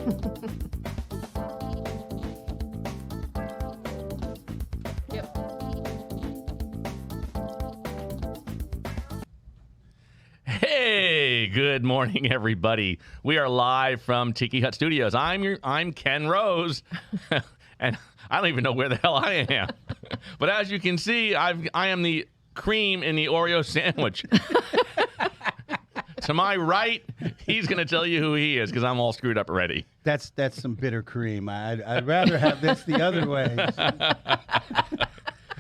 Yep. Hey, good morning, everybody. We are live from Tiki Hut Studios. I'm Ken Rose, and I don't even know where the hell I am. But as you can see, I am the cream in the Oreo sandwich. To my right, he's going to tell you who he is because I'm all screwed up already. That's some bitter cream. I'd rather have this the other way.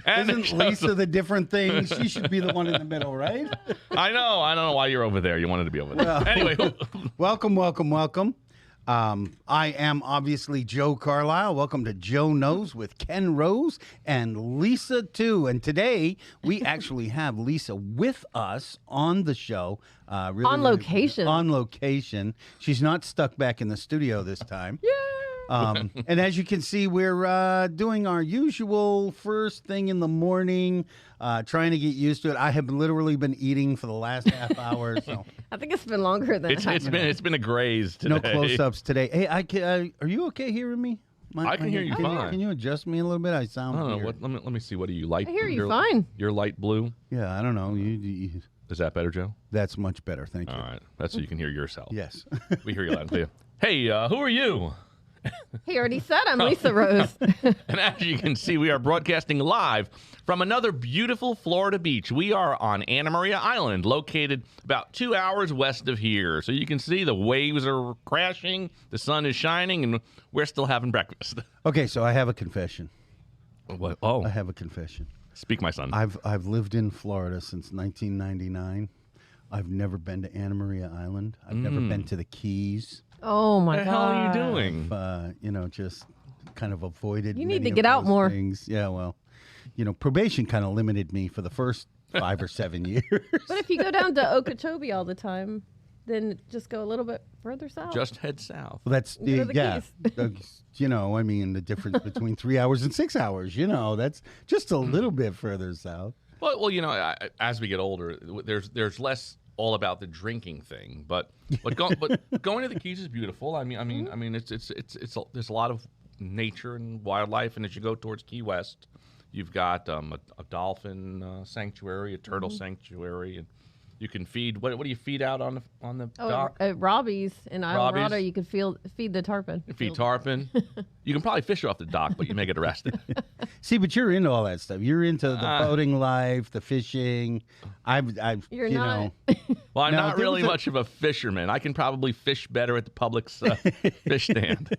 And Isn't Lisa the different thing? She should be the one in the middle, right? I know. I don't know why you're over there. You wanted to be over there. Well, Anyway. welcome. I am obviously Joe Carlisle. Welcome to Joe Knows with Ken Rose and Lisa, too. And today, we actually have Lisa with us on the show. On location. On location. She's not stuck back in the studio this time. Yeah. And as you can see, we're doing our usual first thing in the morning, trying to get used to it. I have literally been eating for the last half hour. So I think it's been longer than that. It's been a graze today. no close-ups today. Hey, are you okay hearing me? I can hear you fine. Can you adjust me a little bit? I sound I don't know. weird. Let me see. What are you, light? I hear you you're- fine. You're light blue. Yeah, I don't know. Is that better, Joe? That's much better. Thank you. All right. That's so you can hear yourself. Yes. We hear you loud and clear. Hey, who are you? He already said I'm Lisa Rose. And as you can see, we are broadcasting live from another beautiful Florida beach. We are on Anna Maria Island, located about 2 hours west of here. So you can see the waves are crashing, the sun is shining, and we're still having breakfast. Okay, so I have a confession. What? Oh, I have a confession. speak, my son. I've lived in Florida since 1999. I've never been to Anna Maria Island. I've never been to the Keys. Oh my What the god. hell are you doing? Just kind of avoided. You need many to of get out those more. things. Yeah, well, probation kind of limited me for the first 5 or 7 years. But if you go down to Okeechobee all the time, then just go a little bit further south. Just head south. Well, that's Go to the yeah. Keys. The difference between 3 hours and 6 hours. That's just a little bit further south. Well, as we get older, there's less all about the drinking thing, but going to the Keys is beautiful. I mean, it's there's a lot of nature and wildlife, and as you go towards Key West, you've got a dolphin sanctuary, a turtle sanctuary, and you can feed. What do you feed out on the dock? At Robbie's in Islamorada, Robbie's? you could feed the tarpon. Feed tarpon. You can probably fish off the dock, but you may get arrested. See, but you're into all that stuff. You're into the boating life, the fishing. You're not. Well, I'm No, not there really was much of a fisherman. I can probably fish better at the Publix fish stand.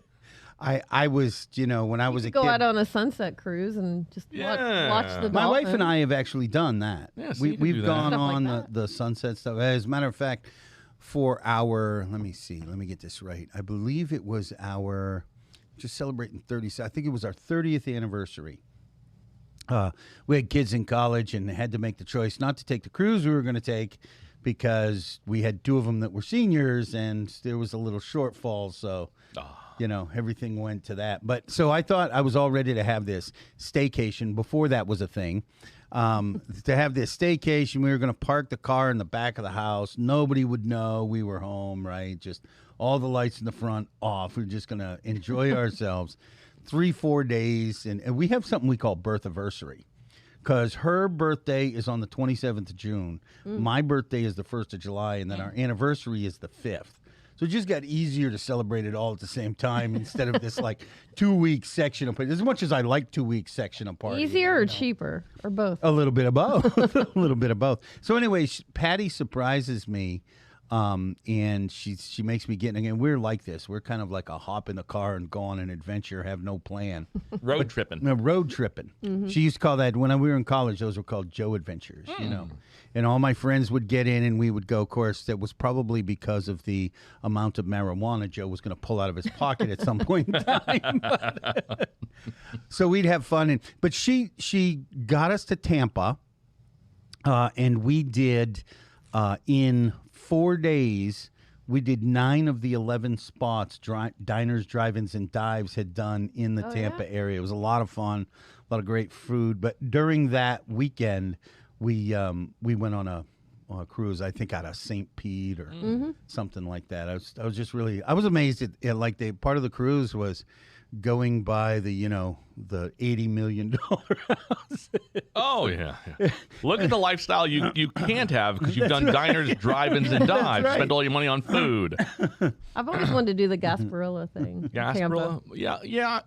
I was, when I was a Go kid. out on a sunset cruise and just watch the My wife and dolphins. I have actually done that. Yeah, so you can do We've that. gone Stuff like on that. the sunset stuff. As a matter of fact, for our, let me get this right. I believe it was just celebrating 30. I think it was our 30th anniversary. We had kids in college and had to make the choice not to take the cruise we were going to take because we had 2 of them that were seniors and there was a little shortfall. So, everything went to that. But so I thought I was all ready to have this staycation before that was a thing. To have this staycation, we were going to park the car in the back of the house. Nobody would know we were home, right? Just all the lights in the front off. We're just going to enjoy ourselves 3-4 days. And we have something we call birth anniversary because her birthday is on the 27th of June. My birthday is the 1st of July. And then our anniversary is the 5th. So it just got easier to celebrate it all at the same time instead of this 2-week section apart. As much as I like 2-week section apart. Easier or cheaper or both? A little bit of both. A little bit of both. So anyway, Patty surprises me, and she makes me get. Again, we're like this. We're kind of like a hop in the car and go on an adventure, have no plan. Road tripping. No, road tripping. She used to call that when we were in college. Those were called Joe Adventures. And all my friends would get in, and we would go. Of course, that was probably because of the amount of marijuana Joe was going to pull out of his pocket at some point in time. So we'd have fun, but she got us to Tampa, and we did in 4 days. We did 9 of the 11 spots diners, drive-ins, and dives had done in the Tampa area. It was a lot of fun, a lot of great food. But during that weekend, we went on cruise. I think out of St. Pete or something like that. I was just really I was amazed at like part of the cruise was going by the the $80 million house. Oh yeah. Look at the lifestyle you can't have because you've done diners, drive-ins, and dives. right. Spend all your money on food. I've always wanted to do the Gasparilla thing. in Tampa. Gasparilla, yeah.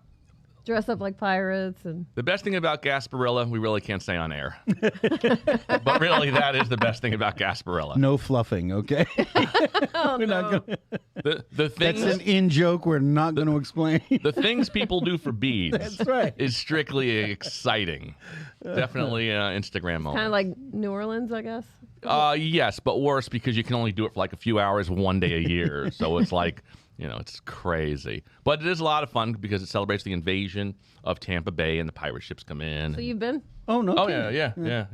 Dress up like pirates and. The best thing about Gasparilla, we really can't say on air. But really, that is the best thing about Gasparilla. No fluffing, okay? Oh, We're not no. gonna, The things, that's an in joke we're not going to explain. the things people do for beads That's right. is strictly exciting. Definitely Instagram moment. Kind of like New Orleans, I guess. Yes, but worse because you can only do it for like a few hours one day a year. So it's like, it's crazy. But it is a lot of fun because it celebrates the invasion of Tampa Bay and the pirate ships come in. So you've been? Oh, no. Oh, kidding.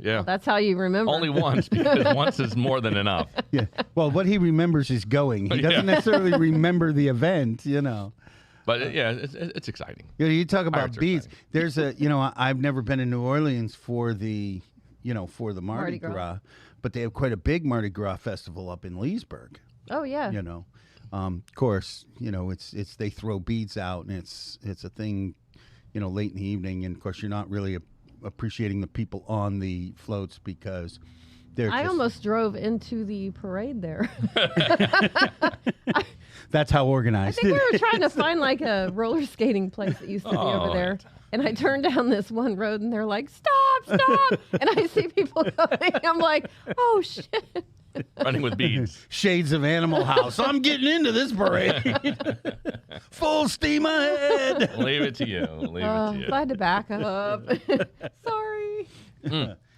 yeah. That's how you remember. Only once because once is more than enough. Yeah. Well, what he remembers is going. He doesn't necessarily remember the event, But it's exciting. You talk about Pirates are beads. exciting. There's I've never been in New Orleans for the Mardi Mardi Gras. Gras. But they have quite a big Mardi Gras festival up in Leesburg. Oh, yeah. Of course, it's they throw beads out and it's a thing, late in the evening, and of course you're not really appreciating the people on the floats because they're. I just, almost drove into the parade there. That's how I organized. think we were trying to find like a roller skating place that used to be over there. right. And I turned down this one road and they're like, stop. And I see people coming. I'm like, oh, shit. Running with beads. Shades of Animal House. I'm getting into this parade. Full steam ahead. Leave it to you. Leave it to you. So I had to back up. Sorry.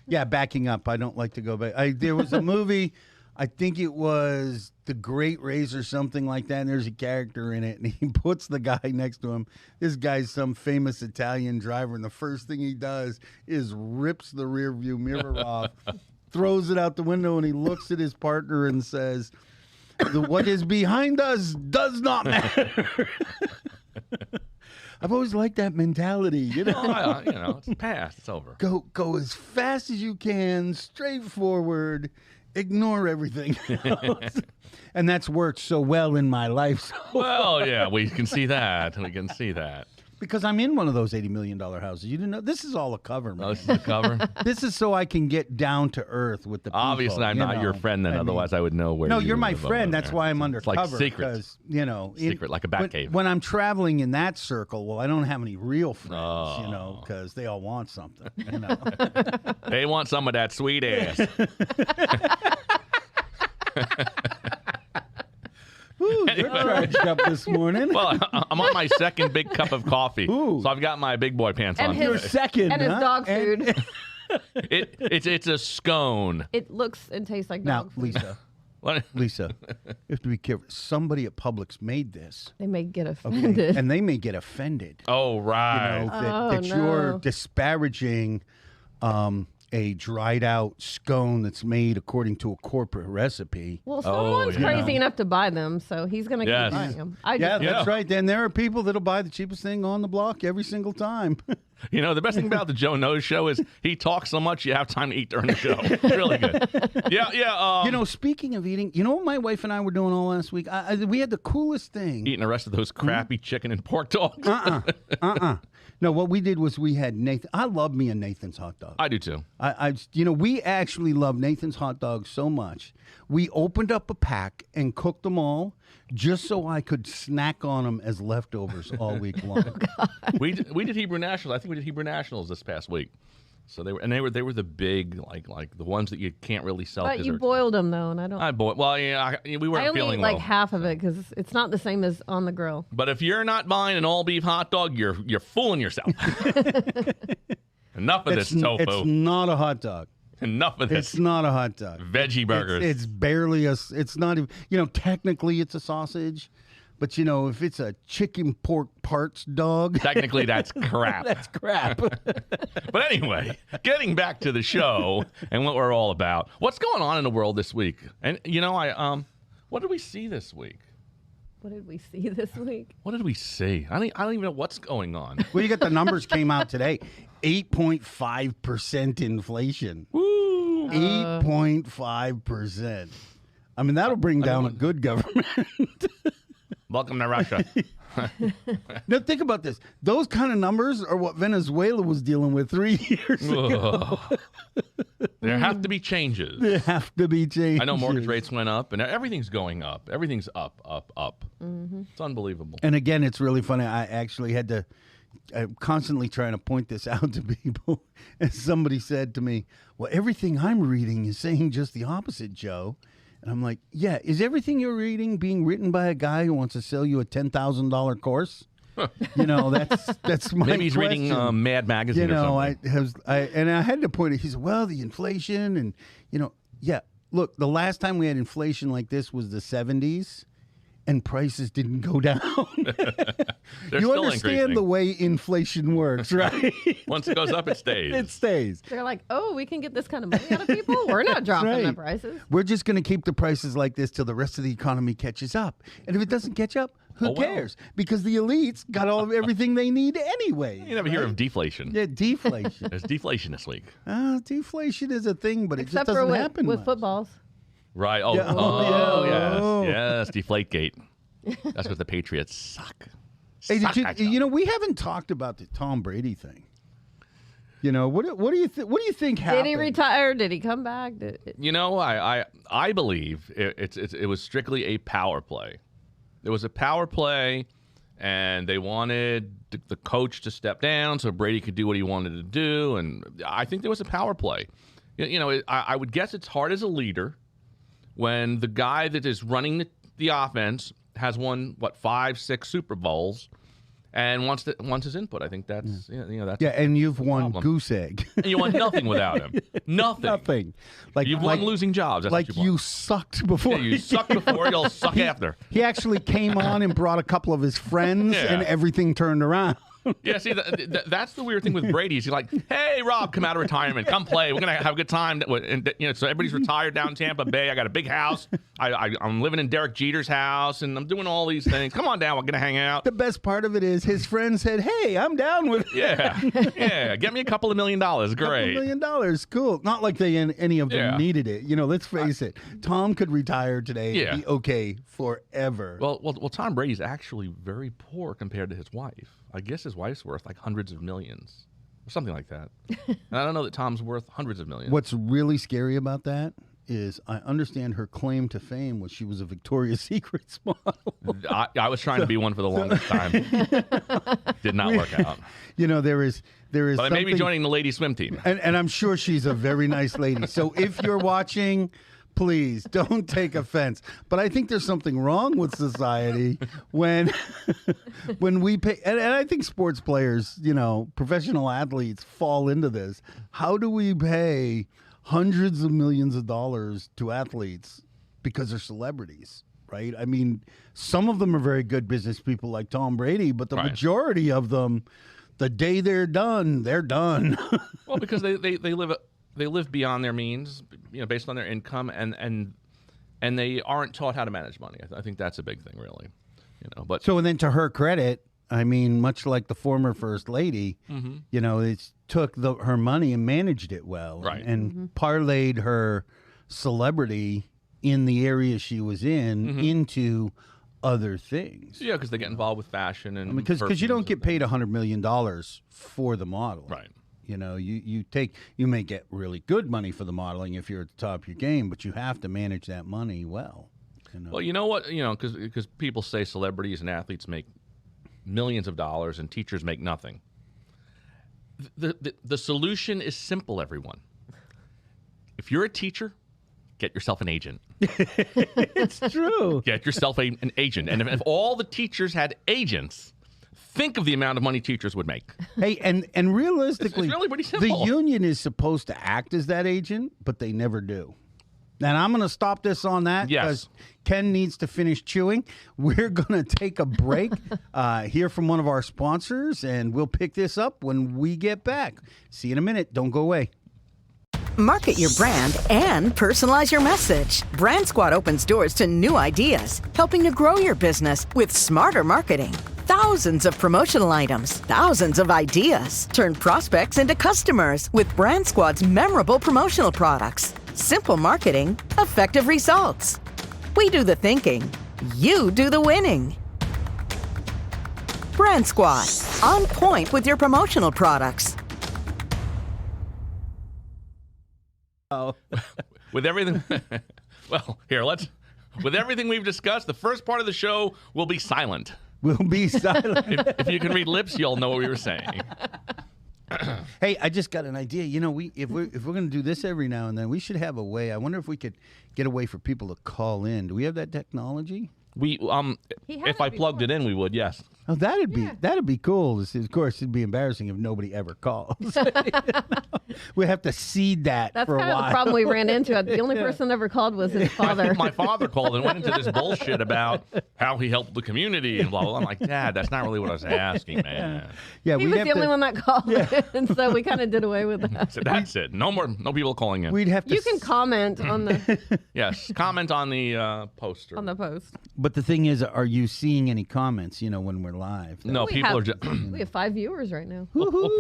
Yeah, backing up. I don't like to go back. There was a movie, I think it was The Great Race or something like that, and there's a character in it, and he puts the guy next to him. This guy's some famous Italian driver, and the first thing he does is rips the rear view mirror off, throws it out the window, and he looks at his partner and says, what is behind us does not matter. I've always liked that mentality, It's past. It's over. Go as fast as you can, straight forward, ignore everything else. And that's worked so well in my life. So. Well, yeah, we can see that. We can see that. Because I'm in one of those $80 million houses. You didn't know? This is all a cover, man. Oh, this is the cover? This is so I can get down to earth with the people. Obviously, I'm not your friend then. Otherwise, I would know where No, you you're my live friend. over That's there. why I'm It's undercover. like secret. Because, Secret, like a bat cave. When I'm traveling in that circle, well, I don't have any real friends, Oh. because they all want something, They want some of that sweet ass. Ooh, you're charged up this morning. Well, I'm on my second big cup of coffee. Ooh. So I've got my big boy pants And on. his- You're second, And his huh? dog food. It's a scone. It looks and tastes like Now, dog food. Lisa, What? you have to be careful. Somebody at Publix made this, They may get okay? offended. And they may get offended. Oh, right. That you're no. disparaging a dried out scone that's made according to a corporate recipe. Well, someone's yeah. crazy enough to buy them, so he's going to Yes. keep buying them. I Yeah, just, that's right. Then there are people that'll buy the cheapest thing on the block every single time. The best thing about the Joe Knows show is he talks so much you have time to eat during the show. It's really good. Yeah. Speaking of eating, you know what my wife and I were doing all last week? We had the coolest thing. Eating the rest of those crappy chicken and pork dogs. No, what we did was we had Nathan. I love me a Nathan's hot dog. I do too. We actually love Nathan's hot dogs so much. We opened up a pack and cooked them all just so I could snack on them as leftovers all week long. We did Hebrew Nationals. I think we did Hebrew Nationals this past week. So they were the big like the ones that you can't really sell. but 'cause you they're- boiled them though, and I don't. I boiled. Well, yeah, we I weren't only feeling eat like well. half of it because it's not the same as on the grill. But if you're not buying an all beef hot dog, you're fooling yourself. Enough of this tofu. It's not a hot dog. Enough of this It's not a hot dog. veggie burgers. It's barely it's not even, technically it's a sausage, but if it's a chicken pork parts dog, Technically, that's crap. that's crap. But anyway, getting back to the show and what we're all about. What's going on in the world this week? And what did we see this week? What did we see this week? What did we see? I don't even know what's going on. Well, you got the numbers came out today. 8.5% inflation. Woo! 8.5%. I mean, that'll bring down a good government. Welcome to Russia. Now, think about this. Those kind of numbers are what Venezuela was dealing with 3 years ago. There have to be changes. There have to be changes. I know mortgage rates went up, and everything's going up. Everything's up. It's unbelievable. And again, it's really funny. I actually had to, I'm constantly trying to point this out to people. And somebody said to me, well, everything I'm reading is saying just the opposite, Joe. And I'm like, yeah, is everything you're reading being written by a guy who wants to sell you a $10,000 course? You know, that's my Maybe he's question. reading Mad Magazine You know, or something. I had to point it. He said, well, the inflation and, you know, yeah, look, the last time we had inflation like this was the 70s. And prices didn't go down. They're You still understand increasing. the way inflation works, right? Once it goes up, it stays. It stays. They're like, oh, we can get this kind of money out of people? We're not dropping the Right. prices. We're just going to keep the prices like this till the rest of the economy catches up. And if it doesn't catch up, who Oh, well. cares? Because the elites got everything they need anyway. You never hear of deflation. Yeah, deflation. There's deflation this week. Deflation is a thing, but it Except just for doesn't happen with much. footballs. Right. Oh, Yeah. oh, Oh. yes. Deflategate. That's what the Patriots suck. Hey, Suck, I did tell you know, we haven't talked about the Tom Brady thing. You know, what do you think happened? Did he retire? Did he come back? You know, I believe it was strictly a power play. It was a power play, and they wanted the coach to step down so Brady could do what he wanted to do, and I think there was a power play. You know, I would guess it's hard as a leader when the guy that is running the offense has won 5, 6 Super Bowls and wants his input. I think that's that's and you've won problem. goose egg. and you won nothing without him. Nothing. Nothing. Like You've won losing jobs. That's like what you you won. sucked before. Yeah, you suck before, you'll suck after. He actually came on and brought a couple of his friends, Yeah. and everything turned around. Yeah, see, that's the weird thing with Brady. He's like, hey, Rob, come out of retirement. Come play. We're going to have a good time. And, you know, so everybody's retired down in Tampa Bay. I got a big house. I'm living in Derek Jeter's house, and I'm doing all these things. Come on down. We're going to hang out. The best part of it is his friend said, "Hey, I'm down with it. Yeah. Get me a couple of $1 million. $2 Great. million. Cool." Not like any of them Yeah. needed it. You know, let's face it. Tom could retire today Yeah. and be okay forever. Well, Tom Brady's actually very poor compared to his wife. I guess his wife's worth like hundreds of millions or something like that. And I don't know that Tom's worth hundreds of millions. What's really scary about that is I understand her claim to fame was she was a Victoria's Secrets model. I was trying to be one for the longest time. Did not work out. You know, there is But I may be something- joining the ladies swim team. and I'm sure she's a very nice lady. So if you're watching, please don't take offense. But I think there's something wrong with society when we pay. And I think sports players, you know, professional athletes fall into this. How do we pay hundreds of millions of dollars to athletes because they're celebrities? Right? I mean, some of them are very good business people like Tom Brady, but the Right. majority of them, the day they're done, they're done. Well, because they live beyond their means, you know, based on their income, and they aren't taught how to manage money. I think that's a big thing, really. You know, but So, and then to her credit, I mean, much like the former first lady, you know, it took her money and managed it well, Right. and parlayed her celebrity in the area she was in into other things. yeah, because they get involved with fashion and Because you don't get paid $100 million for the modeling. Right. You know, you may get really good money for the modeling if you're at the top of your game, but you have to manage that money well. You know? Well, you know what? You know, because people say celebrities and athletes make millions of dollars and teachers make nothing. The solution is simple, everyone. If you're a teacher, get yourself an agent. It's true. Get yourself an agent. And if all the teachers had agents, think of the amount of money teachers would make. Hey, and realistically, It's really pretty the simple. union is supposed to act as that agent, but they never do. And I'm going to stop this on that Yes. because Ken needs to finish chewing. We're going to take a break, hear from one of our sponsors, and we'll pick this up when we get back. See you in a minute. Don't go away. Market your brand and personalize your message. Brand Squad opens doors to new ideas, helping to grow your business with smarter marketing. Thousands of promotional items, thousands of ideas. Turn prospects into customers with Brand Squad's memorable promotional products. Simple marketing, effective results. We do the thinking. You do the winning. Brand Squad. On point with your promotional products. With everything, well, here, with everything we've discussed, the first part of the show will be silent. We'll be silent. If you can read lips, you'll know what we were saying. Hey, I just got an idea. You know, if we're going to do this every now and then, we should have a way. I wonder if we could get a way for people to call in. Do we have that technology? We if I plugged it in, we would. Yes. Oh, that'd be cool. Of course, it'd be embarrassing if nobody ever calls. We have to seed that for a while. That's kind of the problem we ran into. The only person that ever called was his father. My father called and went into this bullshit about how he helped the community and blah, blah, blah. I'm like, Dad, that's not really what I was asking, man. Yeah, he was the only one that called, and so we kind of did away with that. So that's it. No people calling in. We'd have to. You can comment on the Yes, comment on the poster. on the post. But the thing is, are you seeing any comments? You know, when we're live. No, people are just. We have 5 viewers right now.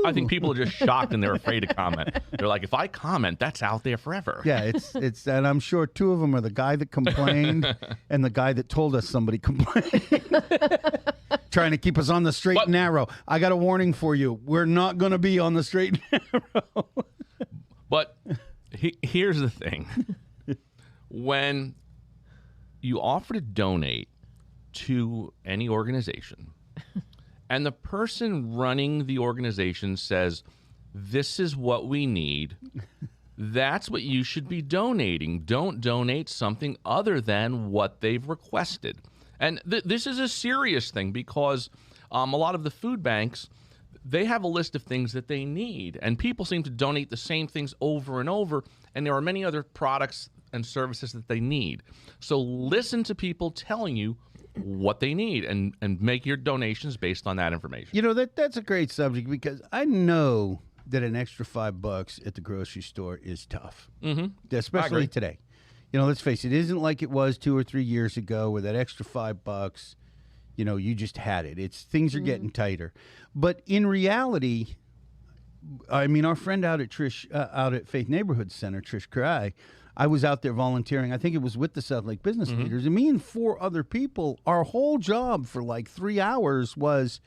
I think people are just shocked and they're afraid to comment. They're like, if I comment, that's out there forever. Yeah, it's, and I'm sure 2 of them are the guy that complained and the guy that told us somebody complained, trying to keep us on the straight and narrow. I got a warning for you: we're not going to be on the straight and narrow. But here's the thing: when you offer to donate to any organization, and the person running the organization says, this is what we need, that's what you should be donating. Don't donate something other than what they've requested. And this is a serious thing because a lot of the food banks, they have a list of things that they need, and people seem to donate the same things over and over, and there are many other products and services that they need. So listen to people telling you what they need and make your donations based on that information. You know, that's a great subject because I know that an extra $5 at the grocery store is tough, especially today. You know, let's face it, it isn't like it was 2 or 3 years ago where that extra $5, you know, you just had it. Things are getting tighter. But in reality, I mean, our friend out at Faith Neighborhood Center, Trish Cry, I was out there volunteering. I think it was with the South Lake business leaders. And me and 4 other people, our whole job for like 3 hours was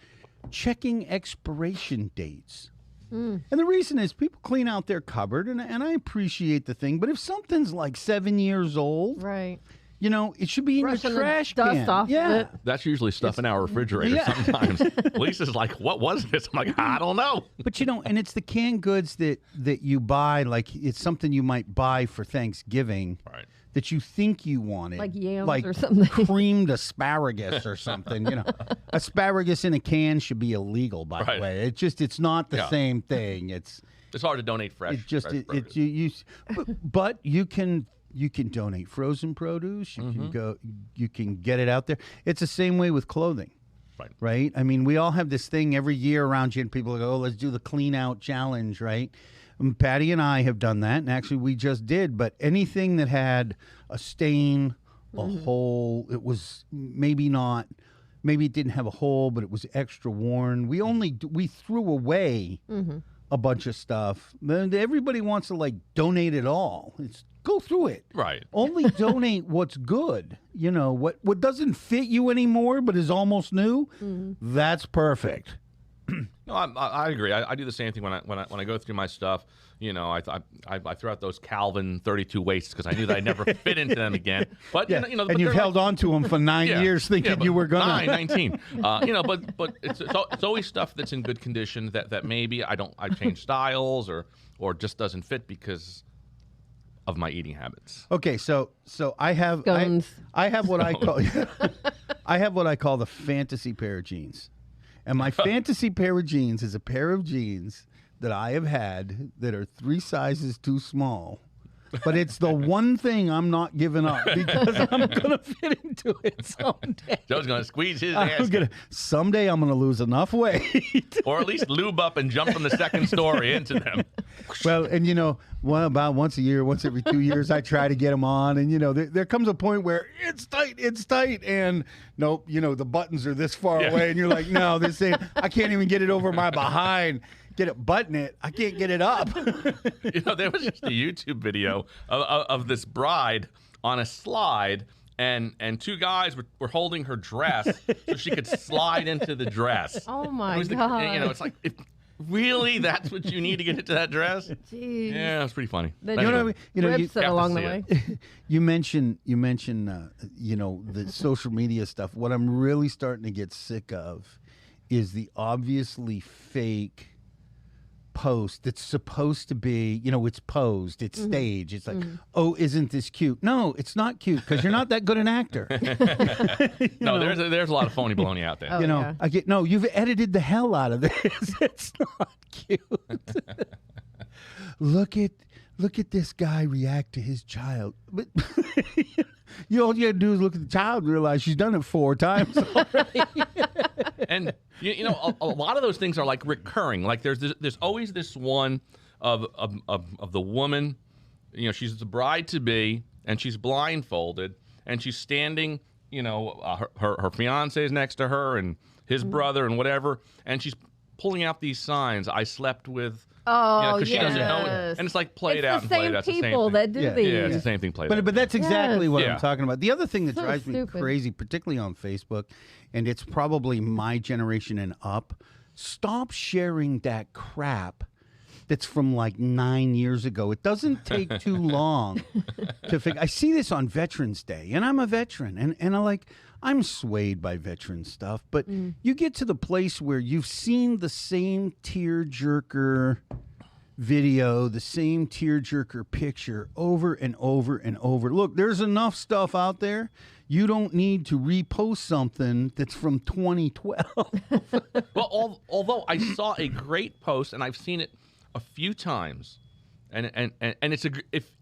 checking expiration dates. And the reason is people clean out their cupboard, and I appreciate the thing. But if something's like 7 years old, Right. you know, it should be in your Brushing the trash dust can. off of it. That's usually stuff in our refrigerator sometimes. Lisa's like, what was this? I'm like, I don't know. But, you know, and it's the canned goods that you buy, like it's something you might buy for Thanksgiving that you think you wanted. Like yams like or something. creamed asparagus or something. You know, asparagus in a can should be illegal, by the way. It's not the same thing. It's hard to donate fresh. It's just, fresh but you can donate frozen produce. You can get it out there. It's the same way with clothing. Right? I mean, we all have this thing every year around here, and people go, oh, let's do the clean out challenge, right? And Patty and I have done that, and actually we just did. But anything that had a stain, a hole, it was maybe it didn't have a hole, but it was extra worn. We threw away a bunch of stuff. Everybody wants to like donate it all. Go through it. Right. Only donate what's good. You know, what doesn't fit you anymore but is almost new, that's perfect. No, I agree. I do the same thing when I go through my stuff. You know, I threw out those Calvin 32 waists because I knew that I'd never fit into them again. But you know, and you've held on to them for 9 years thinking you were gonna 19. You know, but it's always stuff that's in good condition that maybe I change styles or just doesn't fit because of my eating habits. Okay, so I have I have what I call the fantasy pair of jeans. And my fantasy pair of jeans is a pair of jeans that I have had that are 3 sizes too small but it's the one thing I'm not giving up because I'm gonna fit into it someday. Joe's going to squeeze his ass. Someday I'm gonna lose enough weight. Or at least lube up and jump from the second story into them. Well, and about once a year, once every 2 years, I try to get them on, and there comes a point where it's tight, and nope, the buttons are this far away, and you're like, no, this ain't. I can't even get it over my behind. Button it. I can't get it up. There was just a YouTube video of this bride on a slide, and two guys were holding her dress so she could slide into the dress. Oh my God! It's like, really, that's what you need to get into that dress? Jeez. Yeah, it's pretty funny. Rips it along the way. You mentioned the social media stuff. What I'm really starting to get sick of is the obviously fake post that's supposed to be, it's posed, it's staged. It's like, oh, isn't this cute? No, it's not cute because you're not that good an actor. No, there's a lot of phony baloney out there. You've edited the hell out of this. It's not cute. Look at this guy react to his child. But all you gotta do is look at the child and realize she's done it 4 times already. And a lot of those things are like recurring. Like there's always this one of the woman, she's the bride to be, and she's blindfolded, and she's standing, her fiance is next to her and his brother and whatever, and she's pulling out these signs. I slept with. Oh, because she doesn't know it, and it's like played out and played out. It's the same people that do these. Yeah, it's the same thing played out. But that's exactly what Yeah. I'm talking about. The other thing that So drives me stupid. crazy, particularly on Facebook, and it's probably my generation and up, stop sharing that crap that's from like 9 years ago. It doesn't take too long to figure. I see this on Veterans Day, and I'm a veteran, and I'm swayed by veteran stuff, but you get to the place where you've seen the same tearjerker video, the same tearjerker picture over and over and over. Look, there's enough stuff out there. You don't need to repost something that's from 2012. Well, although I saw a great post, and I've seen it a few times, and it's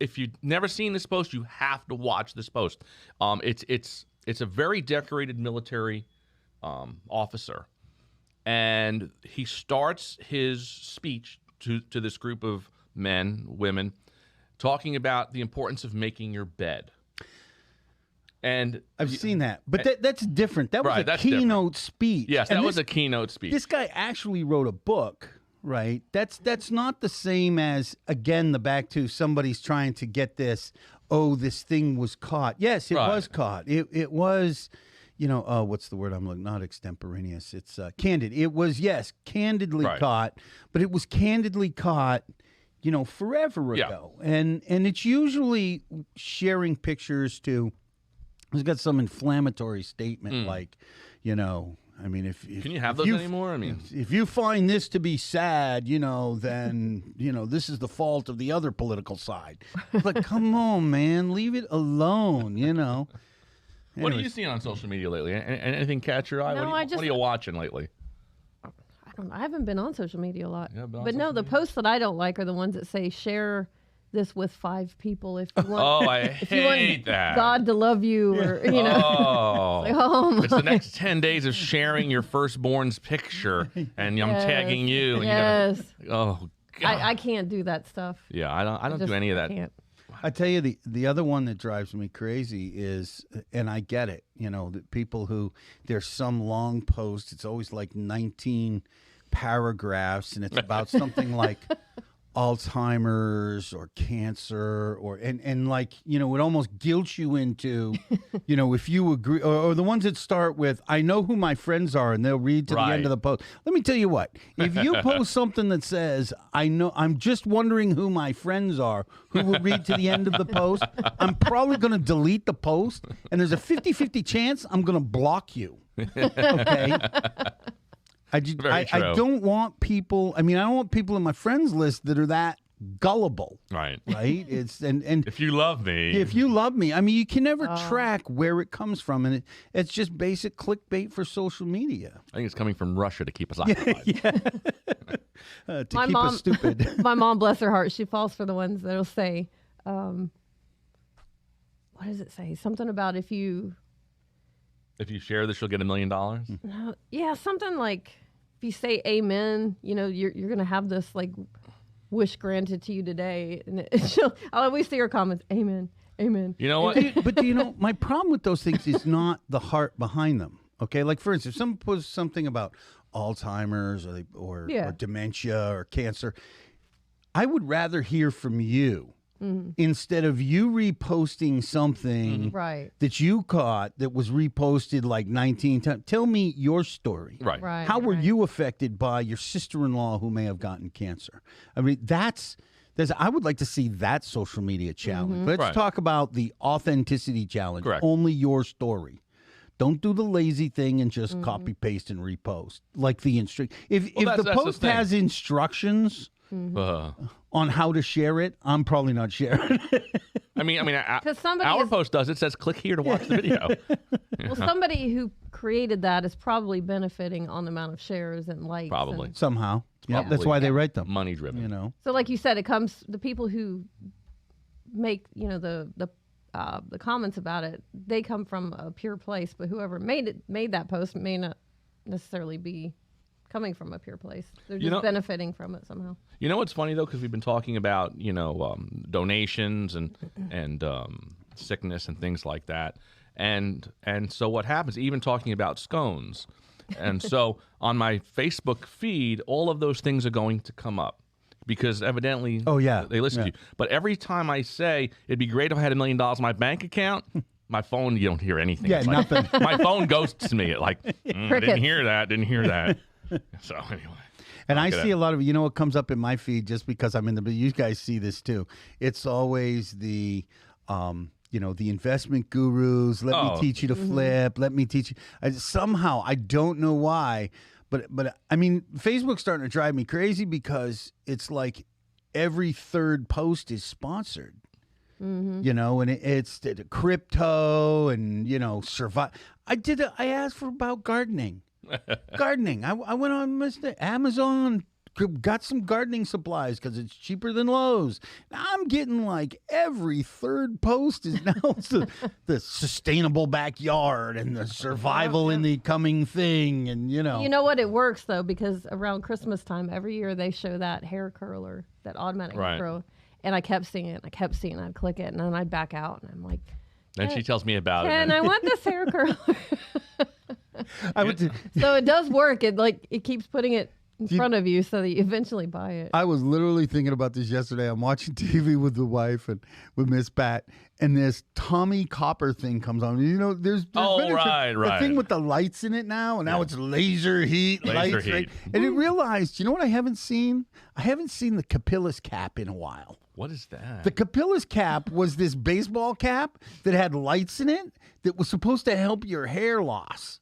if you've never seen this post, you have to watch this post. It's a very decorated military officer, and he starts his speech to this group of men, women, talking about the importance of making your bed. And I've seen that, but that's different. That was Right, a that's keynote speech. yes, And that was a keynote speech. This guy actually wrote a book, right? That's not the same as, again, the back to somebody's trying to get this, this thing was caught. Yes, it Right. was caught. It was, what's the word I'm looking, not extemporaneous, it's candid. It was, yes, candidly Right. caught, but it was candidly caught, forever Yeah. ago. And it's usually sharing pictures to, it's got some inflammatory statement like, if Can you have if those you- anymore? I mean, if you find this to be sad, then this is the fault of the other political side. It's like, come on, man, leave it alone. what are Anyways. you seeing on social media lately? Anything catch your eye? No, what are you watching lately? I haven't been on social media a lot. You haven't been on But no, social the media? posts that I don't like are the ones that say share this with 5 people if you want. Oh, I if you want hate that. God to love you, or Oh, oh it's the next 10 days of sharing your firstborn's picture, and I'm tagging you. And Yes, you gotta, oh, God. I can't do that stuff. Yeah, I don't do any of that. Can't. I tell you, the other one that drives me crazy is, and I get it, the people who, there's some long post, it's always like 19 paragraphs, and it's about something like Alzheimer's or cancer, and like, it almost guilts you into, if you agree, or the ones that start with, I know who my friends are, and they'll read to the Right. end of the post. Let me tell you what, if you post something that says, I'm just wondering who my friends are, who will read to the end of the post, I'm probably going to delete the post, and there's a 50-50 chance I'm going to block you. Okay? I don't want people. I don't want people in my friends list that are that gullible. Right. Right. It's and If you love me. if you love me, you can never track where it comes from, and it's just basic clickbait for social media I think it's coming from Russia to keep us occupied. to My keep mom- us stupid. My mom, bless her heart, she falls for the ones that'll say, what does it say? Something about if you share this, you'll get $1 million. yeah, something like if you say amen, you're going to have this like wish granted to you today. And I'll always see her comments, amen, amen. You know what? But do you know, my problem with those things is not the heart behind them. Okay, like for instance, if someone posts something about Alzheimer's or dementia or cancer, I would rather hear from you instead of you reposting something that you caught that was reposted like 19 times. Tell me your story. Right. How were you affected by your sister-in-law who may have gotten cancer? I mean, I would like to see that social media challenge. Let's talk about the authenticity challenge. Correct. Only your story. Don't do the lazy thing and just copy paste and repost like the If the post has instructions on how to share it, I'm probably not sharing it. I mean, our post does. It says click here to watch the video. Well, somebody who created that is probably benefiting on the amount of shares and likes. Probably. Somehow. Yeah, that's why they write them. Money driven. So like you said, the people who make, the comments about it, they come from a pure place, but whoever made that post may not necessarily be coming from a pure place. They're just benefiting from it somehow. You know what's funny though, because we've been talking about donations and sickness and things like that, and so what happens? Even talking about scones, and so on my Facebook feed, all of those things are going to come up. Because evidently, they listen to you. But every time I say it'd be great if I had $1 million in my bank account, my phone, you don't hear anything. Yeah, nothing. My phone ghosts me. Like, didn't hear that. So anyway. And I see a lot of, what comes up in my feed just because I'm in but you guys see this too. It's always the, the investment gurus. Let me teach you to flip. Let me teach you. Somehow, I don't know why. But I mean, Facebook's starting to drive me crazy because it's like every third post is sponsored, and it's the crypto and, survive. I asked for about gardening. I went on Amazon, got some gardening supplies because it's cheaper than Lowe's. Now I'm getting like every third post is now the sustainable backyard and the survival in the coming thing. And, You know what? It works, though, because around Christmas time, every year they show that hair curler, that automatic curl. And I kept seeing it. I'd click it, and then I'd back out. And I'm like, then she tells me about it. And I want this hair curler. So it does work. It keeps putting it in front of you so that you eventually buy it. I was literally thinking about this yesterday. I'm watching TV with the wife and with Miss Pat, and this Tommy Copper thing comes on. There's been the thing with the lights in it now, and now it's laser heat. Right? And it realized, what I haven't seen? I haven't seen the Capillus cap in a while. What is that? The Capillus cap was this baseball cap that had lights in it that was supposed to help your hair loss.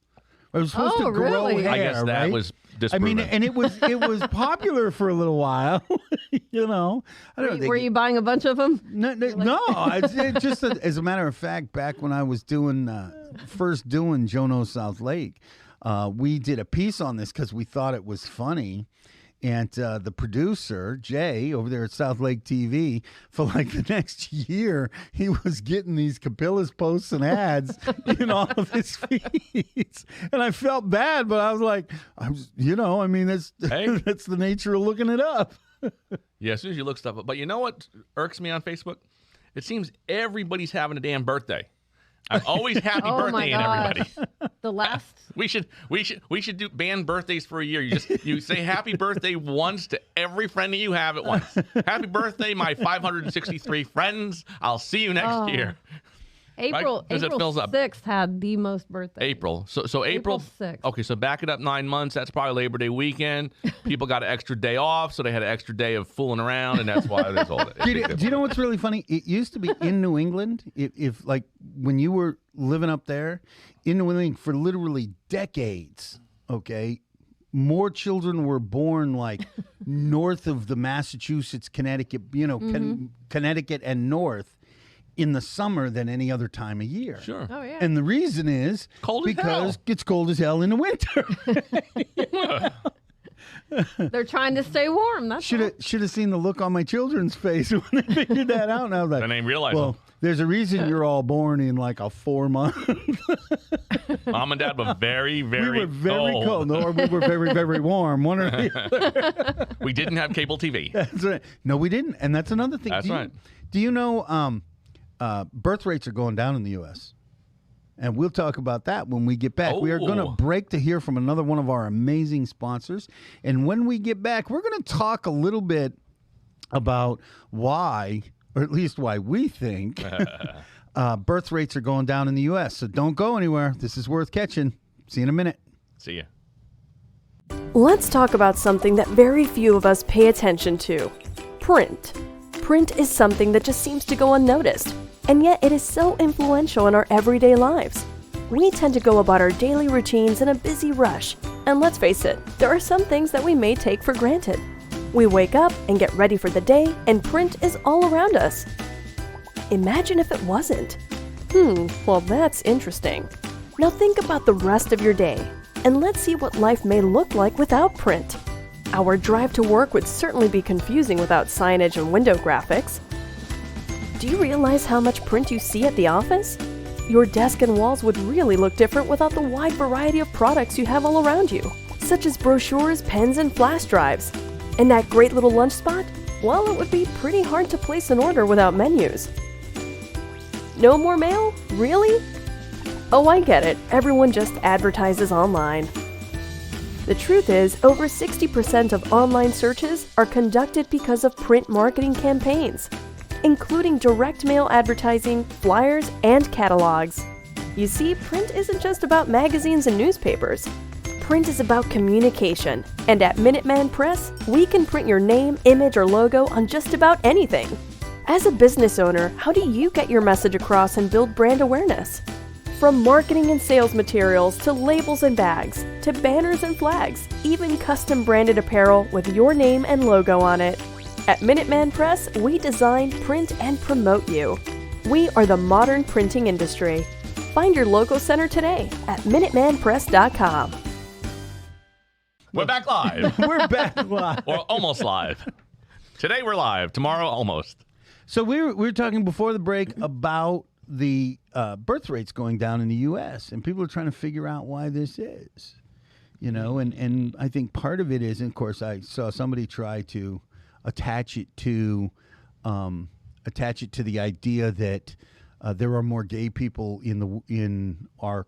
It was supposed to grow hair. I guess that was disproven. And it was popular for a little while. I don't know. Were you buying a bunch of them? No. It's just as a matter of fact, back when I was first doing Jono South Lake, we did a piece on this because we thought it was funny. And the producer, Jay, over there at South Lake TV, for like the next year, he was getting these Capillus posts and ads in all of his feeds. And I felt bad, but I was like, that's the nature of looking it up. Yeah, as soon as you look stuff up. But you know what irks me on Facebook? It seems everybody's having a damn birthday. I'm always happy birthday in everybody. The last we should do band birthdays for a year. You say happy birthday once to every friend that you have at once. Happy birthday, my 563 friends. I'll see you next year. April 6th had the most birthdays. April. So April 6th. Okay, so back it up 9 months. That's probably Labor Day weekend. People got an extra day off, so they had an extra day of fooling around, and that's why there's all that. Do you know what's really funny? It used to be in New England, if like when you were living up there, in New England for literally decades, okay, more children were born like north of the Massachusetts, Connecticut, Connecticut and north in the summer than any other time of year. Sure. Oh, yeah. And the reason is cold because it's cold as hell in the winter. They're trying to stay warm. That's all. Should have seen the look on my children's face when they figured that out. And I was like, Then they realized, well, there's a reason you're all born in like a 4-month. Mom and Dad were very, very We were very cold. Or we were very, very warm. One or the other. We didn't have cable TV. That's right. No, we didn't. And that's another thing. That's right. Do you know birth rates are going down in the U.S.? And we'll talk about that when we get back. We are going to break to hear from another one of our amazing sponsors. And when we get back, we're going to talk a little bit about why, or at least why we think, birth rates are going down in the U.S. So don't go anywhere. This is worth catching. See you in a minute. See ya. Let's talk about something that very few of us pay attention to. Print. Print is something that just seems to go unnoticed, and yet it is so influential in our everyday lives. We tend to go about our daily routines in a busy rush, and let's face it, there are some things that we may take for granted. We wake up and get ready for the day, and print is all around us. Imagine if it wasn't. Well, that's interesting. Now think about the rest of your day, and let's see what life may look like without print. Our drive to work would certainly be confusing without signage and window graphics. Do you realize how much print you see at the office? Your desk and walls would really look different without the wide variety of products you have all around you, such as brochures, pens, and flash drives. And that great little lunch spot? Well, it would be pretty hard to place an order without menus. No more mail? Really? Oh, I get it. Everyone just advertises online. The truth is, over 60% of online searches are conducted because of print marketing campaigns, including direct mail advertising, flyers, and catalogs. You see, print isn't just about magazines and newspapers. Print is about communication, and at Minuteman Press, we can print your name, image, or logo on just about anything. As a business owner, how do you get your message across and build brand awareness? From marketing and sales materials to labels and bags, to banners and flags, even custom branded apparel with your name and logo on it. At Minuteman Press, we design, print, and promote you. We are the modern printing industry. Find your local center today at MinutemanPress.com. We're back live. We're back live. Or almost live. Today we're live. Tomorrow, almost. So we were talking before the break about the birth rates going down in the U.S., and people are trying to figure out why this is, and I think part of it is, and of course, I saw somebody try to attach it to the idea that there are more gay people in our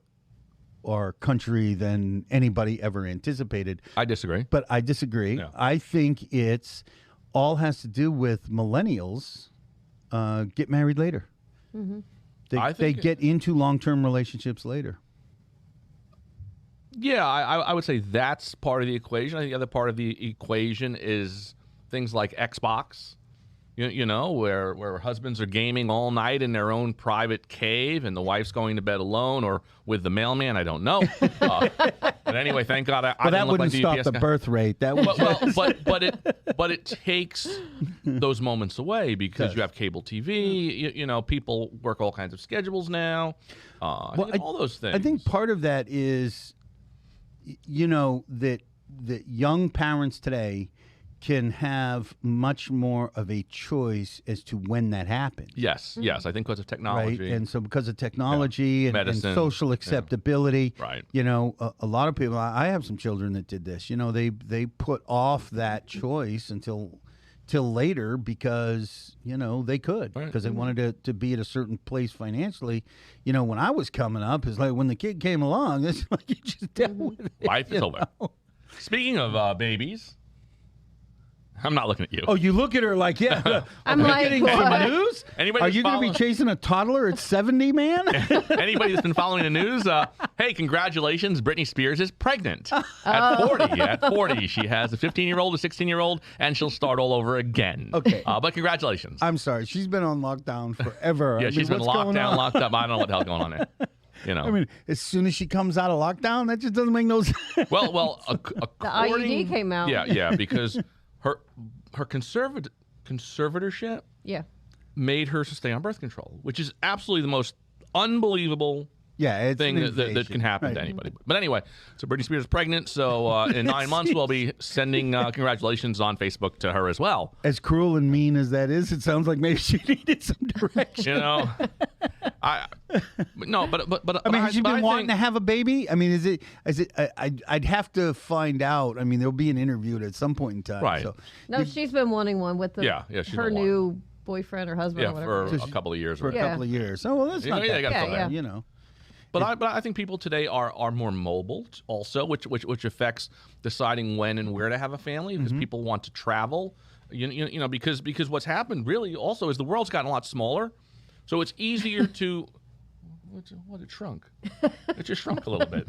country than anybody ever anticipated. I disagree. But I disagree. Yeah. I think it's all has to do with millennials get married later. Mm-hmm. They get into long-term relationships later. Yeah, I would say that's part of the equation. I think the other part of the equation is things like Xbox, where husbands are gaming all night in their own private cave and the wife's going to bed alone or with the mailman. I don't know. But anyway, thank God I But that didn't look wouldn't like stop UPS the guy. birth rate. That would But it takes those moments away because you have cable TV. People work all kinds of schedules now. I think all those things. I think part of that is, that young parents today can have much more of a choice as to when that happens. Yes. I think because of technology. Right? And so because of technology and Medicine, social acceptability, Right. A lot of people, I have some children that did this, they put off that choice until later because, they could, because they wanted to be at a certain place financially. When I was coming up, it's like when the kid came along, it's like you just dealt with it. Life is over. Speaking of babies, I'm not looking at you. Oh, you look at her like, yeah. I'm like, getting what? some news? Anybody Are that's you going to be following- chasing a toddler at 70, man? Anybody that's been following the news, hey, congratulations, Britney Spears is pregnant at 40. At 40, she has a 15-year-old, a 16-year-old, and she'll start all over again. Okay. But congratulations. I'm sorry. She's been on lockdown forever. Yeah, she's been what's locked going down, on? locked up. I don't know what the hell's going on there. I mean, as soon as she comes out of lockdown, that just doesn't make no sense. Well, The according, IUD came out. Yeah, because her conservatorship Yeah. made her to stay on birth control, which is absolutely the most unbelievable Yeah, it's thing an that invasion. can happen to Right. anybody. But anyway, so Britney Spears is pregnant. So in 9 months, we'll be sending congratulations on Facebook to her as well. As cruel and mean as that is, it sounds like maybe she needed some direction. You know, I I mean, has she been wanting think, to have a baby? I mean, is it? I'd have to find out. I mean, there'll be an interview at some point in time. Right. So, No, she's been wanting one with Yeah, she's her been wanting new boyfriend or husband yeah, or whatever. for a couple of years. for a Yeah. couple of years. Oh well, that's not Yeah, that you gotta bad, fill that. you know. But I think people today are more mobile also, which affects deciding when and where to have a family because people want to travel. You know because what's happened really also is the world's gotten a lot smaller, so it's easier to what it shrunk. It just shrunk a little bit.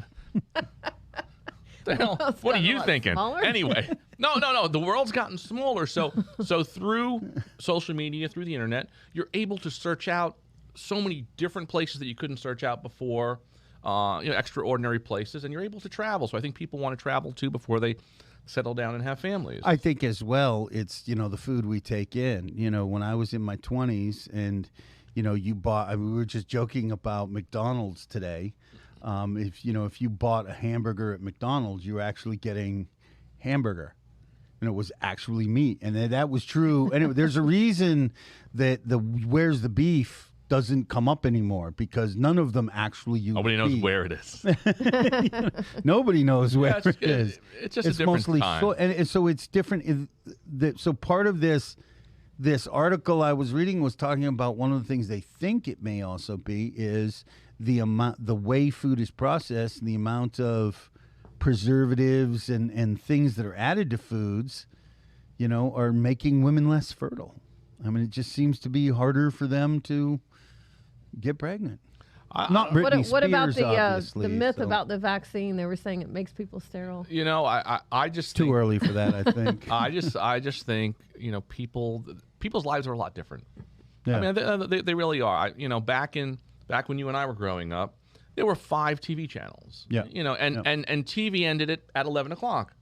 The hell? It's What are gotten a you lot thinking? smaller? Anyway, no. The world's gotten smaller, so through social media, through the internet, you're able to search out so many different places that you couldn't search out before. Extraordinary places, and you're able to travel. So I think people want to travel too before they settle down and have families. I think as well, it's the food we take in. When I was in my 20s, and you bought. I mean, we were just joking about McDonald's today. If you bought a hamburger at McDonald's, you were actually getting hamburger, and it was actually meat, and that was true. And there's a reason that where's the beef doesn't come up anymore because none of them actually use Nobody knows beef. where it is. Nobody knows where it's, it is. It's just a different mostly time. and so it's different. So part of this article I was reading was talking about one of the things they think it may also be is the way food is processed, and the amount of preservatives and things that are added to foods, are making women less fertile. I mean, it just seems to be harder for them to get pregnant. Not Britney What about Spears, the obviously, myth so- about the vaccine? They were saying it makes people sterile. I just Too think, early for that, I think. I just think people's lives are a lot different. Yeah. I mean, they really are. Back when you and I were growing up, there were 5 TV channels. Yeah. And TV ended at 11 o'clock.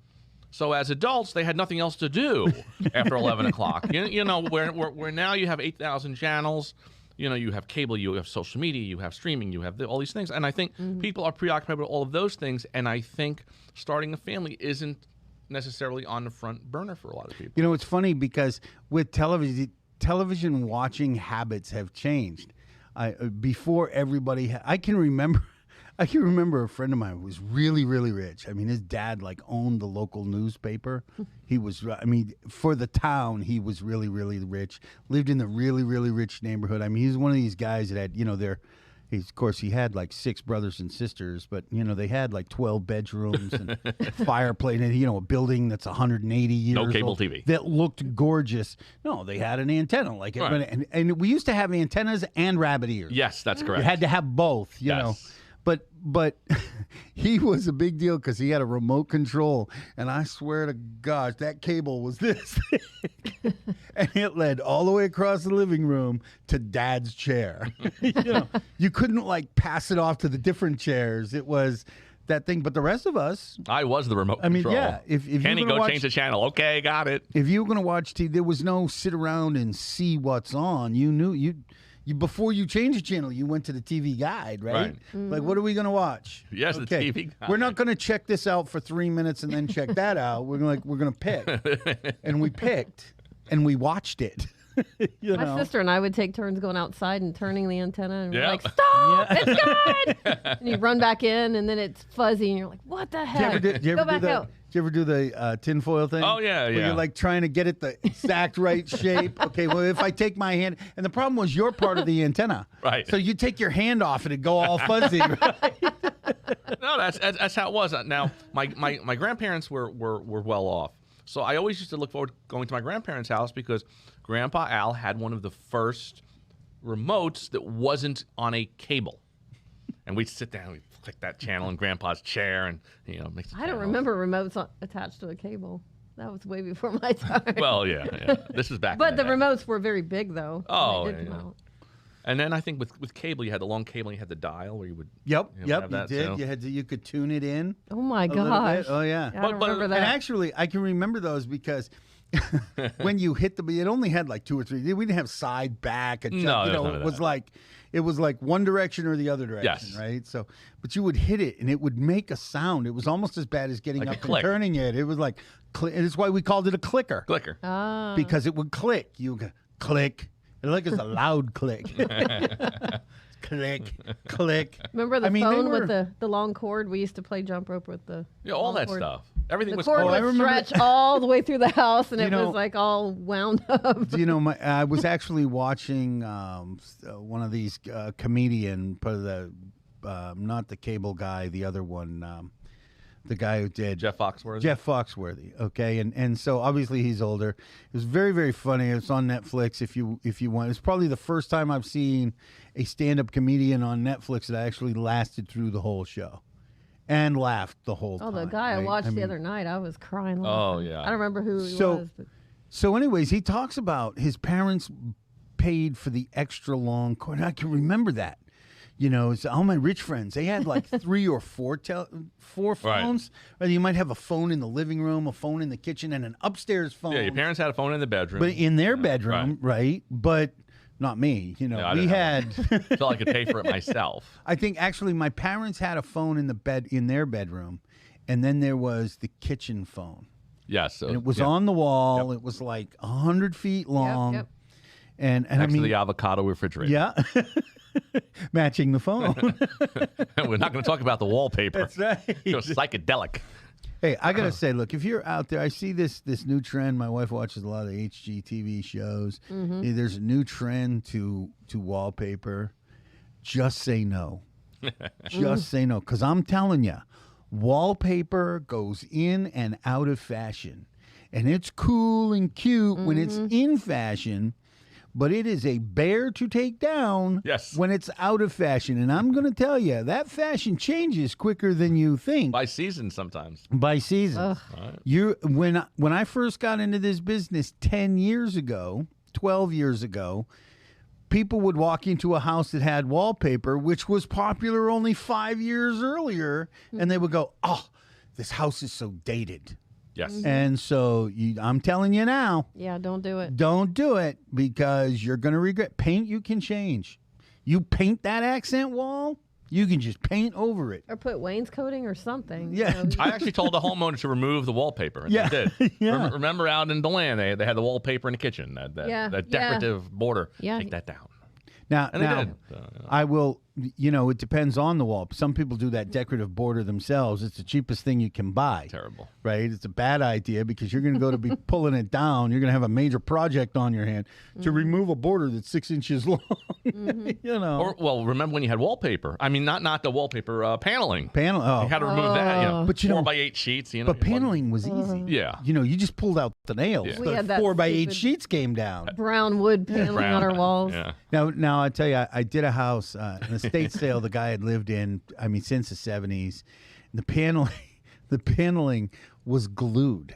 So as adults, they had nothing else to do after 11 o'clock. Where now you have 8,000 channels. You have cable, you have social media, you have streaming, you have all these things. And I think people are preoccupied with all of those things. And I think starting a family isn't necessarily on the front burner for a lot of people. It's funny because with television watching habits have changed. Before everybody, I can remember a friend of mine who was really, really rich. I mean, his dad owned the local newspaper. He was, for the town, he was really, really rich. Lived in the really, really rich neighborhood. I mean, he's one of these guys that had, of course, he had 6 brothers and sisters, but they had 12 bedrooms and fireplace, and a building that's 180 years No cable old TV. that looked gorgeous. No, they had an antenna, Right. and we used to have antennas and rabbit ears. Yes, that's correct. You had to have both, you know. Yes. But he was a big deal because he had a remote control, and I swear to gosh, that cable was this thick. And it led all the way across the living room to Dad's chair. You couldn't pass it off to the different chairs. It was that thing. But the rest of us, I was the remote I mean, control. yeah, if you're Kenny, gonna go watch- change the channel. Okay, got it. if you were going to watch TV, there was no sit around and see what's on. You knew you before you changed the channel, you went to the TV guide, right? Right. What are we going to watch? Yes, the TV guide. We're not going to check this out for 3 minutes and then check that out. We're going to pick, and we picked, and we watched it. My sister and I would take turns going outside and turning the antenna, and we're Yeah. like, "Stop! It's good!" And you run back in, and then it's fuzzy, and you're like, "What the heck?" Did you Go ever do back the? out. Did you ever do the tinfoil thing? Oh, yeah, Where yeah. you're trying to get it the exact right shape. Okay, well, if I take my hand, and the problem was you're part of the antenna, Right. So you take your hand off, and it go all fuzzy. Right? No, that's how it was. Now, my grandparents were well off, so I always used to look forward to going to my grandparents' house because Grandpa Al had one of the first remotes that wasn't on a cable, and we'd sit down, we'd click that channel in Grandpa's chair, and make the I don't channel. remember remotes attached to a cable. That was way before my time. Well, yeah. This is back. But in the day. remotes were very big, though. when Oh, they did yeah, come yeah. out. And then I think with cable, you had the long cable, and you had the dial where you would. Yep, have you that, did. so- You could tune it in. Oh my a little gosh! bit. Oh yeah. I don't remember And that. actually, I can remember those because when you hit it only had like 2 or 3. We didn't have side, back, adjust, No, you there's know, none of it was like one direction or the other direction, Yes. right? So, but you would hit it and it would make a sound. It was almost as bad as getting Like a up and click. turning it. It was like, and it's why we called it a clicker. Clicker. Because it would click. You go, click. It like it's a loud click. Click, click. Remember the I mean, phone with the long cord? We used to play jump rope with the Yeah, all long that cord. stuff. Everything The was cord I would remember stretch all the way through the house, and You it know- was like all wound up. Do you know, I was actually watching one of these comedian, not the cable guy, the other one, the guy who did Jeff Foxworthy. Jeff Foxworthy. Okay, and so obviously he's older. It was very, very funny. It's on Netflix if you want. It's probably the first time I've seen a stand-up comedian on Netflix that actually lasted through the whole show and laughed the whole time. Oh, the guy I right? watched the mean, other night, I was crying. Oh, laughing. yeah. I don't remember who he So- was. But So, anyways, he talks about his parents paid for the extra long cord. I can remember that. You know, it's all my rich friends. They had like 3 or 4 phones. Or you might have a phone in the living room, a phone in the kitchen, and an upstairs phone. Yeah, your parents had a phone in the bedroom. But in their bedroom, right? But not me. You know, No, I we didn't had. have so I could pay for it myself. I think actually my parents had a phone in their bedroom, and then there was the kitchen phone, Yes. So, and it was yeah. on the wall. It was like 100 feet long, yep. and next I mean, to the avocado refrigerator. yeah, matching the phone. We're not going to talk about the wallpaper. That's right. It was psychedelic. Hey, I gotta say, look, if you're out there, I see this new trend. My wife watches a lot of HGTV shows. There's a new trend to wallpaper. Just say no. Just say no, because I'm telling you, wallpaper goes in and out of fashion, and it's cool and cute when it's in fashion. But it is a bear to take down Yes. when it's out of fashion. And I'm going to tell you, that fashion changes quicker than you think. By season sometimes. By season. Right. When I first got into this business 10 years ago, 12 years ago, people would walk into a house that had wallpaper, which was popular only 5 years earlier, and they would go, "Oh, this house is so dated." Yes. And so I'm telling you now, yeah, don't do it. don't do it because you're going to regret. Paint you can change. You paint that accent wall, you can just paint over it. Or put wainscoting or something. Yeah. I actually told the homeowner to remove the wallpaper. And Yeah. They did. Yeah. Remember out in Deland, they had the wallpaper in the kitchen, that Yeah. decorative border. Yeah. Take that down. Now, And they did. So, I will, it depends on the wall. Some people do that decorative border themselves. It's the cheapest thing you can buy. Terrible. Right? It's a bad idea because you're going to go to be pulling it down. You're going to have a major project on your hand to remove a border that's 6 inches long. You know. Or well, remember when you had wallpaper? I mean, not the wallpaper, paneling. Panel. Oh. You had to remove that. You know, But you know- 4x8 sheets. You know, But paneling was easy. Yeah. You just pulled out the nails. Yeah. We The had that 4x8 stupid- sheets came down. Brown wood paneling on our walls. Yeah. Now I tell you, I did a house, an estate sale the guy had lived in, since the 70s. The paneling was glued.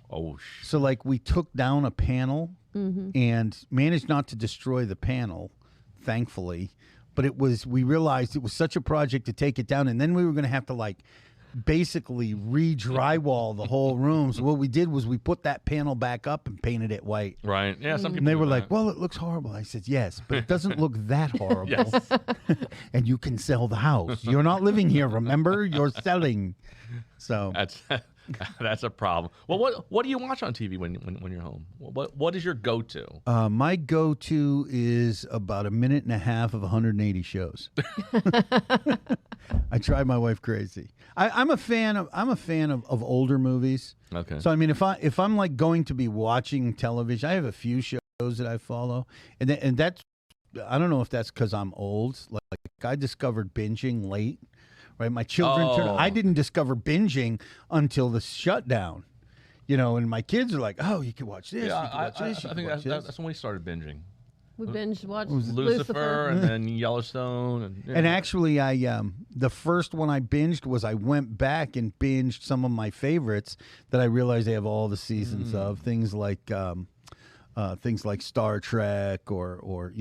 Oh, So like we took down a panel and managed not to destroy the panel, thankfully. But we realized it was such a project to take it down, and then we were going to have to basically re-drywall the whole room. So what we did was we put that panel back up and painted it white. right. Yeah. Some people. And they do were that. like, "Well, it looks horrible." I said, "Yes, but it doesn't look that horrible." Yes. And you can sell the house. You're not living here, remember? You're selling. So That's a problem. Well, what do you watch on TV when you're home? What is your go-to? my go-to is about a minute and a half of 180 shows. I drive my wife crazy. I'm a fan of older movies. Okay. So if I'm like going to be watching television, I have a few shows that I follow, and that's, I don't know if that's because I'm old. Like I discovered binging late. Right, my children. Oh. I didn't discover binging until the shutdown. And my kids are like, "Oh, you can watch this. yeah, you can watch this. You I can think watch this." that's when we started binging. We binge watched Lucifer and then Yellowstone and And actually, the first one I binged was I went back and binged some of my favorites that I realized they have all the seasons of things like Star Trek or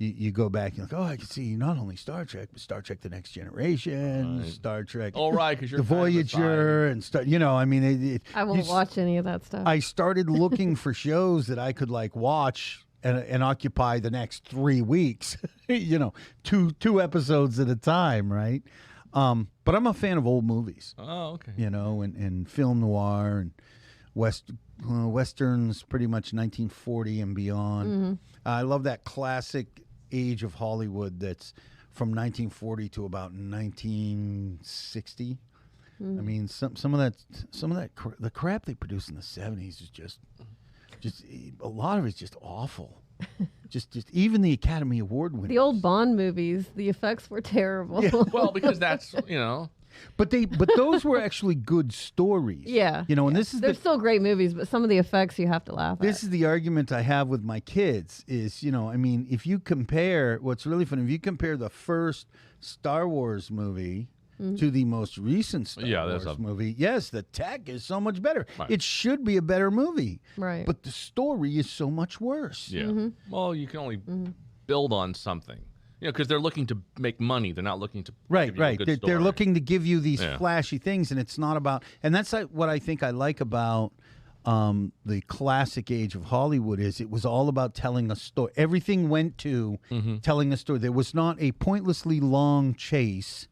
you go back and like, oh, I can see not only Star Trek, but Star Trek: The Next Generation, Star Trek, Oh, right, because you're The Voyager, and stuff. I mean, I won't watch any of that stuff. I started looking for shows that I could like watch and occupy the next 3 weeks. Two episodes at a time, right? But I'm a fan of old movies. Oh, okay. And film noir and westerns, pretty much 1940 and beyond. I love that classic age of Hollywood that's from 1940 to about 1960. I mean, some of that the crap they produced in the 70s is just a lot of it's just awful. just even the Academy Award winners. The old Bond movies, the effects were terrible. Yeah. Well, because that's, But those were actually good stories. Yeah. And this is They're still great movies, but some of the effects you have to laugh at. This is the argument I have with my kids is, I mean, if you compare, what's really funny, if you compare the first Star Wars movie to the most recent Star Wars movie, yes, the tech is so much better. Right. It should be a better movie. Right. But the story is so much worse. Yeah. Well, you can only build on something. Because they're looking to make money. They're not looking to give you a good story. They're looking to give you these flashy things, and it's not about. And that's what I think I like about the classic age of Hollywood is it was all about telling a story. Everything went to telling a story. There was not a pointlessly long chase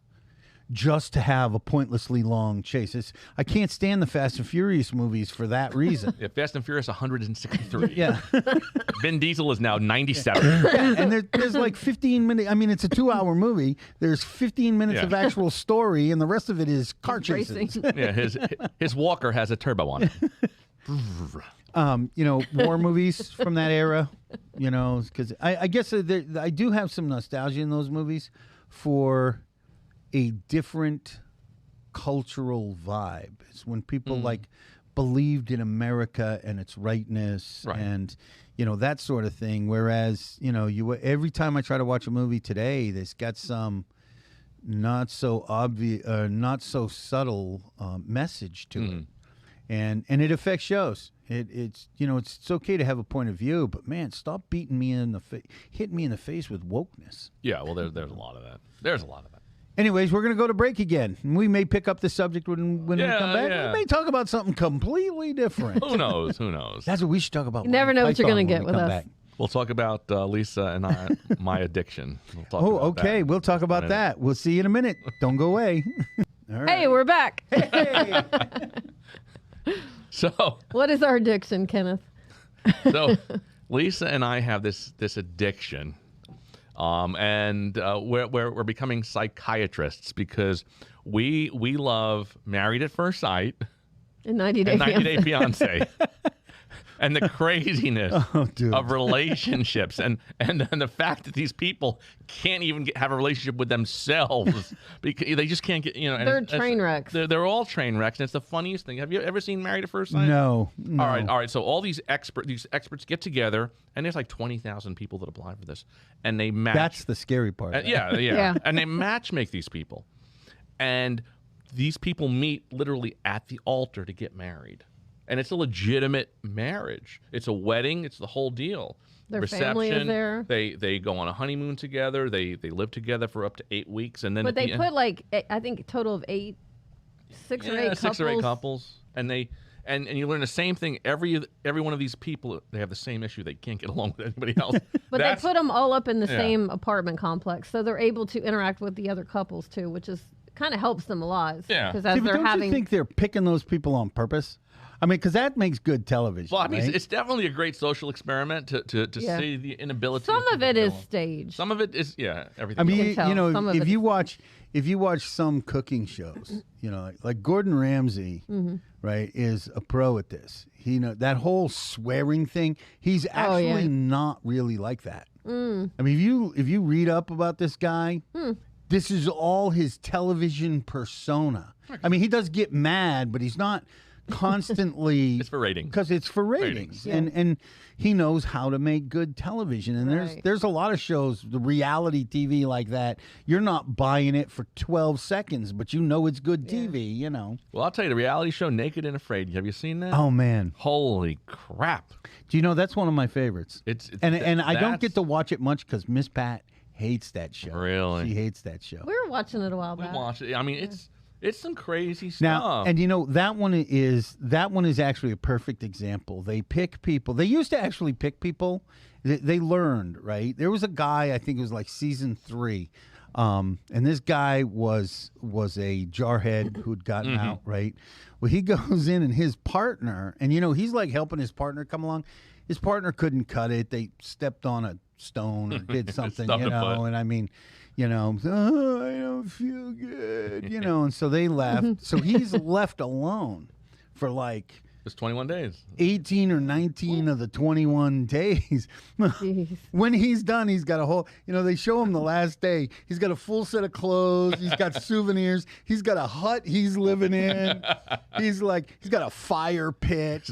just to have a pointlessly long chase. I can't stand the Fast and Furious movies for that reason. Yeah, Fast and Furious 163. Yeah. Vin Diesel is now 97. And there's like 15 minutes. I mean, it's a 2-hour movie. There's 15 minutes of actual story, and the rest of it is car chases. Yeah, his walker has a turbo on it. War movies from that era, because I guess I do have some nostalgia in those movies for a different cultural vibe. It's when people believed in America and its rightness and that sort of thing. Whereas every time I try to watch a movie today, there's got some not so obvious, not so subtle message to it, and it affects shows. It's okay to have a point of view, but man, stop beating me in the hitting me in the face with wokeness. Yeah, well, there's a lot of that. There's a lot of that. Anyways, we're going to go to break again. We may pick up the subject when we come back. Yeah. We may talk about something completely different. Who knows? Who knows? That's what we should talk about. You never know what you're going to get with us. Back. We'll talk about Lisa and my addiction. We'll talk about okay. that. We'll talk about that. We'll see you in a minute. Don't go away. All right. Hey, we're back. Hey. So, What is our addiction, Kenneth? so Lisa and I have this addiction. And we're becoming psychiatrists because we love Married at First Sight In 90 Day and 90 Day Fiance and the craziness of relationships and the fact that these people can't even have a relationship with themselves because they just can't get They're train wrecks. They're all train wrecks, and it's the funniest thing. Have you ever seen Married at First Sight? No. All right. So all these experts get together, and there's like 20,000 people that apply for this, and they match. That's the scary part. Yeah. And they match make these people, and these people meet literally at the altar to get married. And it's a legitimate marriage. It's a wedding. It's the whole deal. Their Reception, family is there. They go on a honeymoon together. They live together for up to 8 weeks, and then But they put I think a total of 6 or 8 couples. 6 or 8 couples, and you learn the same thing. Every one of these people, they have the same issue. They can't get along with anybody else. But they put them all up in the same apartment complex, so they're able to interact with the other couples too, which is kind of helps them a lot. Yeah. Because See, but don't you think they're picking those people on purpose? I mean, because that makes good television. Well, I mean, right? it's definitely a great social experiment to see the inability. Some of it is staged. Some of it is, everything. I mean, can tell. Some of if it you watch some cooking shows, like Gordon Ramsay, right, is a pro at this. That whole swearing thing. He's actually not really like that. I mean, if you read up about this guy, this is all his television persona. I mean, he does get mad, but he's not constantly. It's for ratings. Because it's for ratings. And he knows how to make good television. And there's a lot of shows, the reality TV like that. You're not buying it for 12 seconds, but you know it's good TV, you know. Well, I'll tell you, the reality show Naked and Afraid. Have you seen that? Oh, man. Holy crap. Do you know, that's one of my favorites. And I don't get that's- to watch it much because Miss Pat hates that show. Really? She hates that show. We were watching it a while We back. watched it. I mean, it's some crazy stuff. Now, and you know, that one is actually a perfect example. They pick people. They used to actually pick people. They learned, right? There was a guy, I think it was like season 3. And this guy was a jarhead who'd gotten out, right? Well, he goes in and his partner, and you know, he's like helping his partner come along. His partner couldn't cut it. They stepped on a stone or did something, Stubbed you a know, foot. and I mean, you know, oh, I don't feel good, you know, and so they left. So he's left alone for like It's 21 days. 18 or 19 of the 21 days. Jeez. When he's done, he's got a whole, you know, they show him the last day. He's got a full set of clothes. He's got souvenirs. He's got a hut he's living in. He's got a fire pit.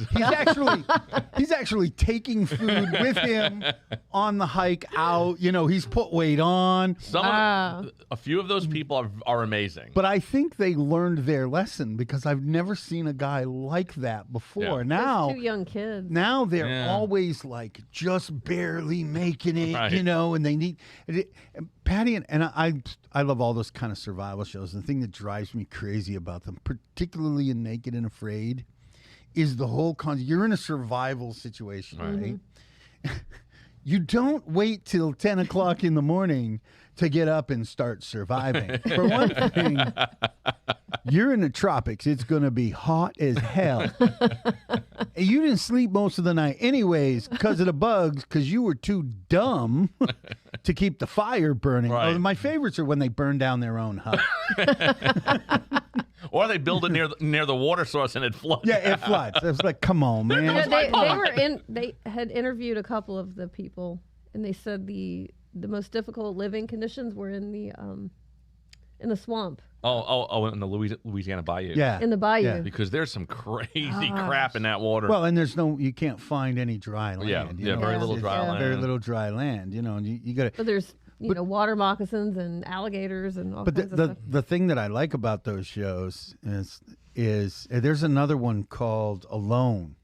He's actually taking food with him on the hike out. You know, he's put weight on. A few of those people are amazing. But I think they learned their lesson because I've never seen a guy like that before. Yeah. Now, There's 2 young kids. now they're always like just barely making it, Right. you know, and they need Patty and I love all those kind of survival shows. The thing that drives me crazy about them, particularly in Naked and Afraid, is the whole concept. You're in a survival situation, right? You don't wait till 10 o'clock in the morning to get up and start surviving. For one thing, you're in the tropics. It's going to be hot as hell. And you didn't sleep most of the night anyways because of the bugs, because you were too dumb to keep the fire burning. Right. Oh, my favorites are when they burn down their own hut. Or they build it near the water source and it floods. Yeah, it floods. It's like, come on, man. Yeah, they had interviewed a couple of the people, and they said the most difficult living conditions were in the swamp. In the Louisiana Bayou. Yeah. In the bayou. Yeah. Because there's some crazy crap in that water. Well, and you can't find any dry land. Yeah, you yeah, know? very little It's dry land. Very little dry land, you know, and you got to. But there's water moccasins and alligators and all But kinds of stuff. the thing that I like about those shows is there's another one called Alone,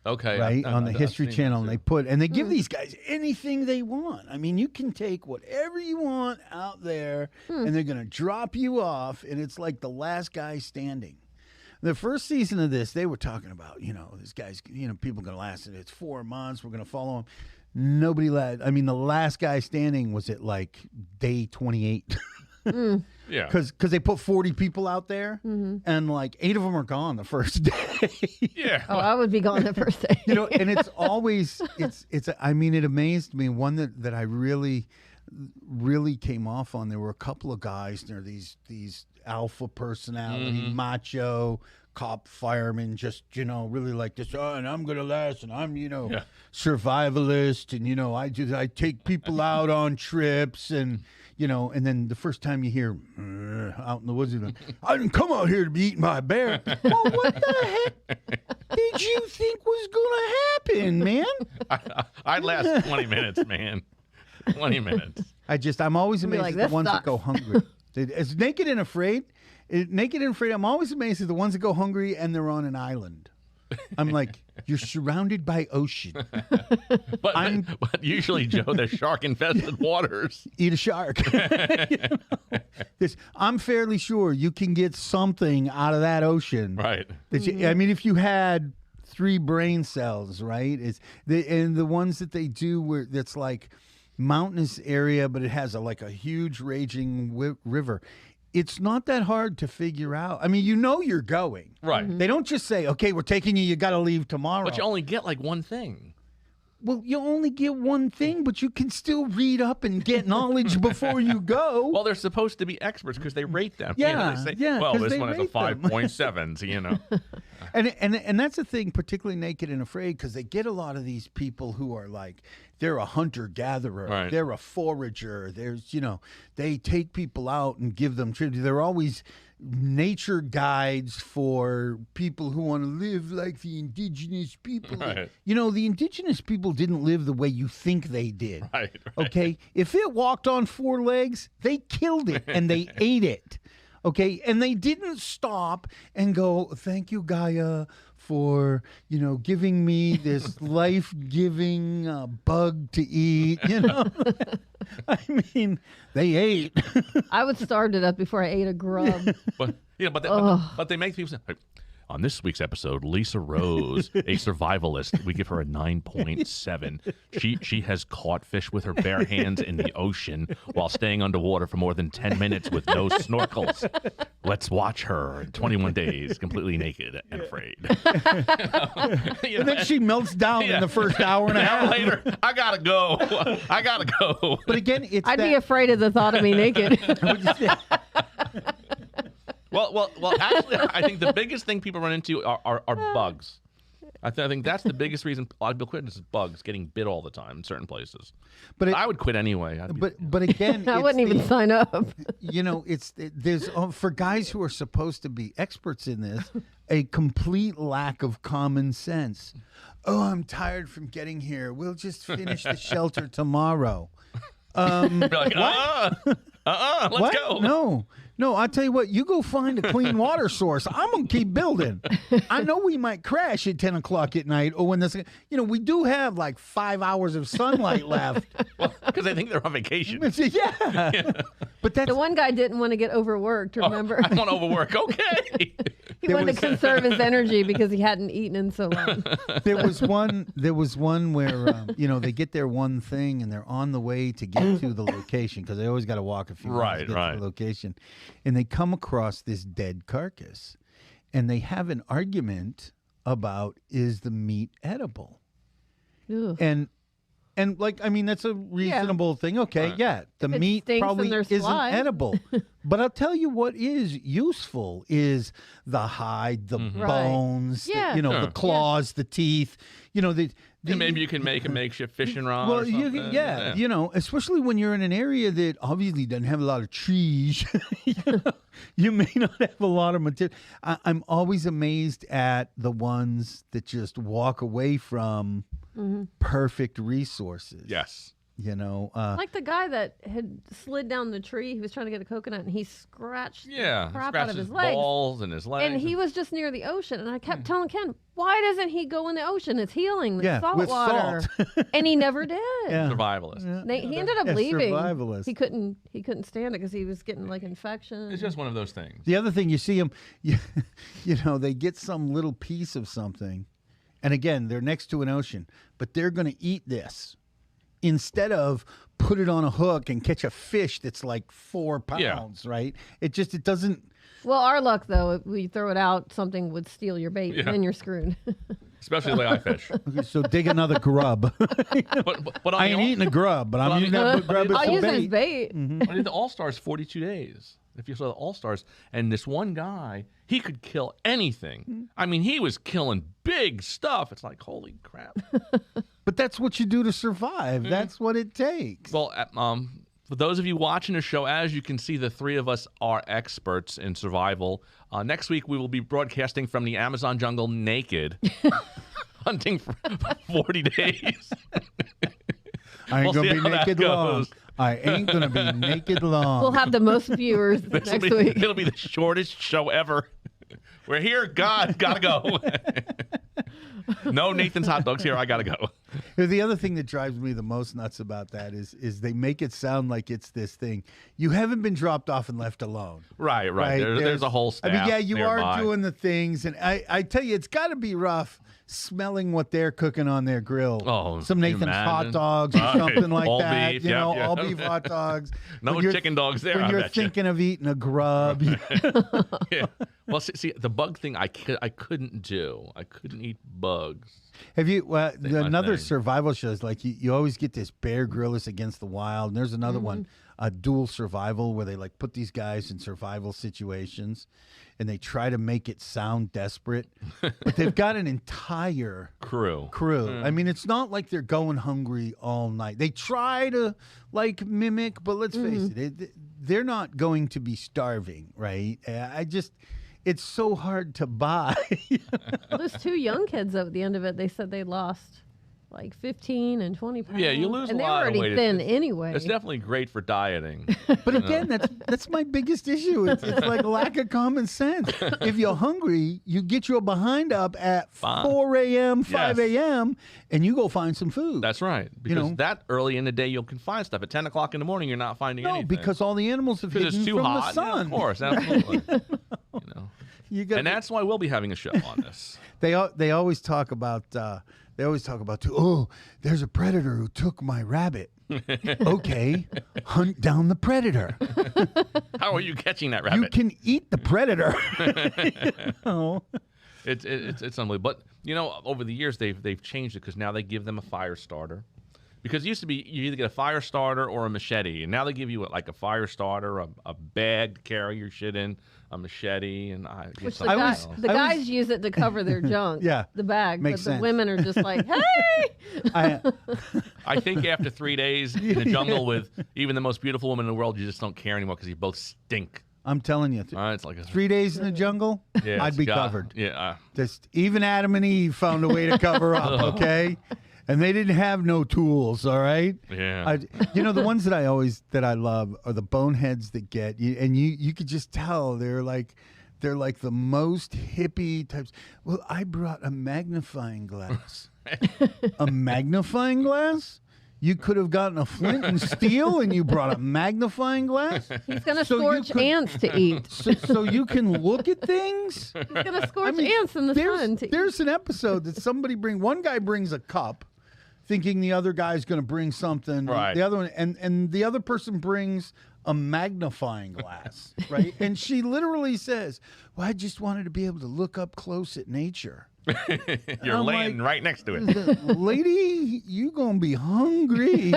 okay. right, on the I've History seen Channel, that and too. they give these guys anything they want. I mean, you can take whatever you want out there, and they're going to drop you off, and it's like the last guy standing. The first season of this, they were talking about, you know, this guy's, you know, people are going to last it. It's 4 months. We're going to follow him. Nobody led. I mean, the last guy standing was at like day 28. Yeah. Because they put 40 people out there, and like 8 of them are gone the first day. Yeah. I would be gone the first day. You know, and it's always I mean, it amazed me. One that I really came off on. There were a couple of guys. There, these alpha personality, macho cop firemen, just, you know, really like this. Oh, and I'm gonna last, and I'm, you know, survivalist, and you know, I take people out on trips, and you know, and then the first time you hear out in the woods, I didn't come out here to be eaten by a bear. Well, what the heck did you think was gonna happen, man? I'd last 20 minutes, man. 20 minutes. I'm always be amazed like, at the "This ones that sucks." go hungry. As Naked and Afraid, I'm always amazed at the ones that go hungry and they're on an island. I'm like, you're surrounded by ocean. But usually, Joe, they're shark-infested waters. Eat a shark. You know? I'm fairly sure you can get something out of that ocean. Right. I mean, if you had 3 brain cells, right? And the ones that they do where that's like mountainous area, but it has a huge raging river. It's not that hard to figure out. I mean, you know you're going. Right. They don't just say, okay, we're taking you, you got to leave tomorrow. But you only get like one thing. Well, you only get one thing, but you can still read up and get knowledge before you go. Well, they're supposed to be experts because they rate them. Yeah, You know, they say, yeah, well, 'cause this they one is a rate them. 5.7, so, you know. And that's the thing, particularly Naked and Afraid, because they get a lot of these people who are like, they're a hunter-gatherer. Right. They're a forager. There's, you know, they take people out and give them tribute. They're always, nature guides for people who want to live like the indigenous people. Right. You know, the indigenous people didn't live the way you think they did. Right. Okay? If it walked on 4 legs, they killed it and they ate it. Okay? And they didn't stop and go, thank you, Gaia, for, you know, giving me this life-giving bug to eat, you know? I mean, they ate. I would starve to death before I ate a grub. But they make people say, like, on this week's episode, Lisa Rose, a survivalist, we give her a 9.7. She has caught fish with her bare hands in the ocean while staying underwater for more than 10 minutes with no snorkels. Let's watch her in 21 days, completely naked and afraid. And then she melts down in the first hour and a An half. hour later, I gotta go. I gotta go. But again, it's I'd be afraid of the thought of me naked. Well. Actually, I think the biggest thing people run into are bugs. I think that's the biggest reason a lot of people quit is bugs, getting bit all the time in certain places. But I would quit anyway. But again, I wouldn't even sign up. You know, there's for guys who are supposed to be experts in this, a complete lack of common sense. Oh, I'm tired from getting here. We'll just finish the shelter tomorrow. Be like, let's What? go. No, I'll tell you what, you go find a clean water source. I'm going to keep building. I know we might crash at 10 o'clock at night or when this, you know, we do have like 5 hours of sunlight left. Because they think they're on vacation. Yeah. But that's, The one guy didn't want to get overworked, remember? I want to overwork. Okay. He wanted to conserve his energy because he hadn't eaten in so long. there was one where, you know, they get their one thing and they're on the way to get to the location because they always got to walk a few miles to get to the location. And they come across this dead carcass and they have an argument about, is the meat edible? Ugh. And like, I mean, that's a reasonable thing. Okay, yeah, the it meat stinks probably and there's isn't flies. edible. But I'll tell you what is useful is the hide, the bones, Yeah. you know, Sure. the claws, the teeth. You know, And maybe you can make a makeshift fishing rod. well, or you something. can, yeah, you know, especially when you're in an area that obviously doesn't have a lot of trees. You may not have a lot of material. I'm always amazed at the ones that just walk away from perfect resources. Yes. You know, Like the guy that had slid down the tree. He was trying to get a coconut and he scratched Yeah. the crap Scratch out of his his legs. balls and his legs. And he was just near the ocean. And I kept telling Ken, why doesn't he go in the ocean? It's healing. It's Yeah, salt with water. salt. And he never did. Yeah. survivalist. He ended up Yeah, leaving. survivalist. He couldn't stand it because he was getting like infection. It's just one of those things. the other thing you see them, you know, they get some little piece of something, and again, they're next to an ocean, but they're going to eat this instead of put it on a hook and catch a fish that's like 4 pounds, right? It doesn't. Well, our luck though, if we throw it out, something would steal your bait, and then you're screwed. Especially the way I fish. Okay, so dig another grub. But I ain't eating a grub, but I'm using that grub as I'll some use it as bait. bait. I did the All Stars 42 days. If you saw the All Stars, and this one guy, he could kill anything. I mean, he was killing big stuff. It's like, holy crap. But that's what you do to survive. That's what it takes. Well, for those of you watching the show, as you can see, the three of us are experts in survival. Next week, we will be broadcasting from the Amazon jungle naked, hunting for 40 days. I ain't we'll gonna see be how that naked long. goes. I ain't gonna be naked long. We'll have the most viewers next week. It'll be the shortest show ever. We're here. God, gotta go. No Nathan's hot dogs here. I gotta go. The other thing that drives me the most nuts about that is they make it sound like it's this thing. You haven't been dropped off and left alone. Right. There's a whole staff. I mean, yeah, you nearby. are doing the things, and I tell you, it's got to be rough smelling what they're cooking on their grill. Oh, some can you Nathan's hot imagine? dogs or Right. something like All that. beef, You yep, know, yep. all beef hot dogs. No When you're- chicken dogs there. When I you're bet you. thinking of eating a grub. Yeah. Well, see, the bug thing I couldn't do. I couldn't eat bugs. Have you? my Another thing. survival show is like you always get this Bear Grylls Against the Wild, and there's another one, Dual Survival, where they like put these guys in survival situations, and they try to make it sound desperate, but they've got an entire Crew. I mean, it's not like they're going hungry all night. They try to like mimic, but let's face it, they're not going to be starving, right? It's so hard to buy. Those 2 young kids at the end of it, they said they lost like 15 and 20 pounds. Yeah, you lose and a they were lot already of weight. thin anyway. It's definitely great for dieting. But again, that's my biggest issue. It's like lack of common sense. If you're hungry, you get your behind up at 4 a.m., 5 a.m., and you go find some food. That's right. Because that early in the day, you can find stuff. At 10 o'clock in the morning, you're not finding anything. No, because all the animals have hidden it's too from hot. the sun. Yeah, of course, absolutely. And that's why we'll be having a show on this. They always talk about there's a predator who took my rabbit. Okay, hunt down the predator. How are you catching that rabbit? You can eat the predator. It's unbelievable. But over the years they've changed it because now they give them a fire starter. Because it used to be you either get a fire starter or a machete, and now they give you like a fire starter, a bag to carry your shit in, a machete, and which the guys use it to cover their junk. Yeah, the bag, makes but sense. The women are just like, hey. I think after 3 days in the jungle with even the most beautiful woman in the world, you just don't care anymore because you both stink. I'm telling you, it's like 3 days in the jungle, I'd be covered. Yeah, even Adam and Eve found a way to cover up. Okay. And they didn't have no tools, all right? Yeah. The ones that I love are the boneheads that get you, and you could just tell they're like the most hippie types. Well, I brought a magnifying glass. A magnifying glass? You could have gotten a flint and steel, and you brought a magnifying glass? He's going to scorch ants to eat. So you can look at things? He's going to scorch ants in the sun to eat. There's an episode that one guy brings a cup, thinking the other guy's going to bring something. Right. The other one, and the other person brings a magnifying glass, right? And she literally says, "Well, I just wanted to be able to look up close at nature." You're laying right next to it. Lady, you going to be hungry,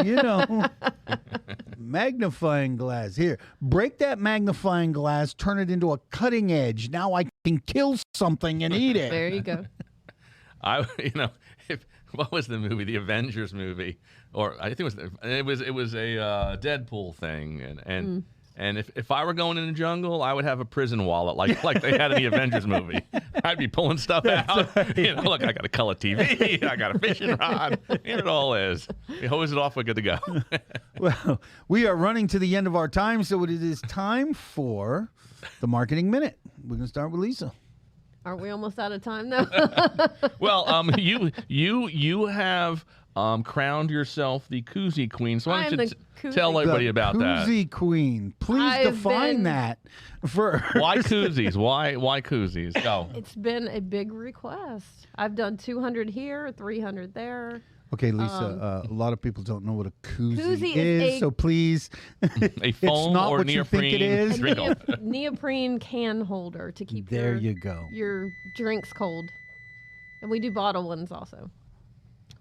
Magnifying glass. Here, break that magnifying glass, turn it into a cutting edge. Now I can kill something and eat it. There you go. What was the movie? The Avengers movie, or I think it was a Deadpool thing, and if I were going in the jungle, I would have a prison wallet like they had in the Avengers movie. I'd be pulling stuff out. Right. Look, I got a color TV, I got a fishing rod. Here it all is. You hose it off, we're good to go. Well, we are running to the end of our time, so it is time for the Marketing Minute. We're going to start with Lisa. Aren't we almost out of time now? Well, you have crowned yourself the koozie queen. So why don't you tell everybody about that? Koozie queen. Please define that. Why koozies? Why koozies? Go. It's been a big request. I've done 200 here, 300 there. Okay, Lisa, a lot of people don't know what a koozie is so please. A foam not or what you think it is. Neoprene can holder to keep your drinks cold. And we do bottle ones also.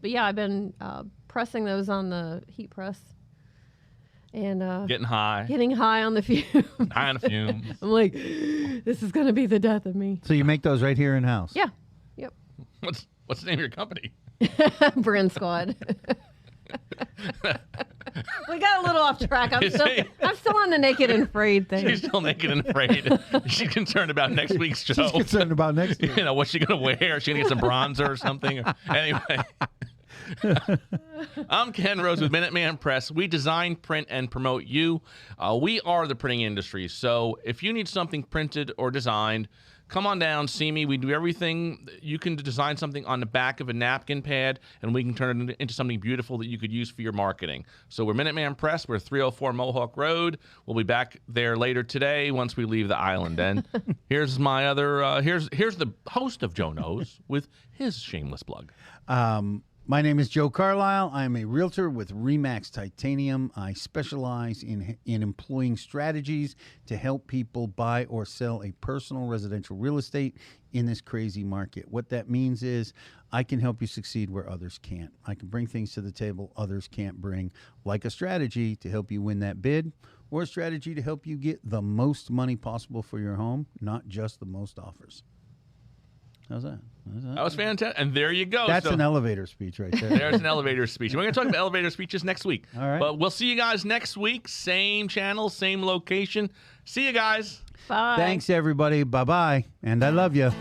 But yeah, I've been pressing those on the heat press. And getting high on the fumes. High on the fumes. I'm like, this is going to be the death of me. So you make those right here in house? Yeah. Yep. What's the name of your company? Brand Squad. We got a little off track. I'm still on the naked and afraid thing. She's still naked and afraid. She's concerned about next week's show. She's concerned about next week. What's she going to wear? Is she going to get some bronzer or something? Anyway. I'm Ken Rose with Minuteman Press. We design, print, and promote you. We are the printing industry. So if you need something printed or designed, come on down, see me. We do everything. You can design something on the back of a napkin pad, and we can turn it into something beautiful that you could use for your marketing. So we're Minuteman Press. We're 304 Mohawk Road. We'll be back there later today once we leave the island. And here's my other, here's the host of Joe Knows with his shameless plug. My name is Joe Carlisle. I am a realtor with RE/MAX Titanium. I specialize in employing strategies to help people buy or sell a personal residential real estate in this crazy market. What that means is I can help you succeed where others can't. I can bring things to the table others can't bring, like a strategy to help you win that bid, or a strategy to help you get the most money possible for your home, not just the most offers. How's that? That was fantastic. And there you go. That's So an elevator speech right there. there's an elevator speech. We're going to talk about elevator speeches next week. All right. But we'll see you guys next week. Same channel, same location. See you guys. Bye. Thanks, everybody. Bye-bye. And I love you.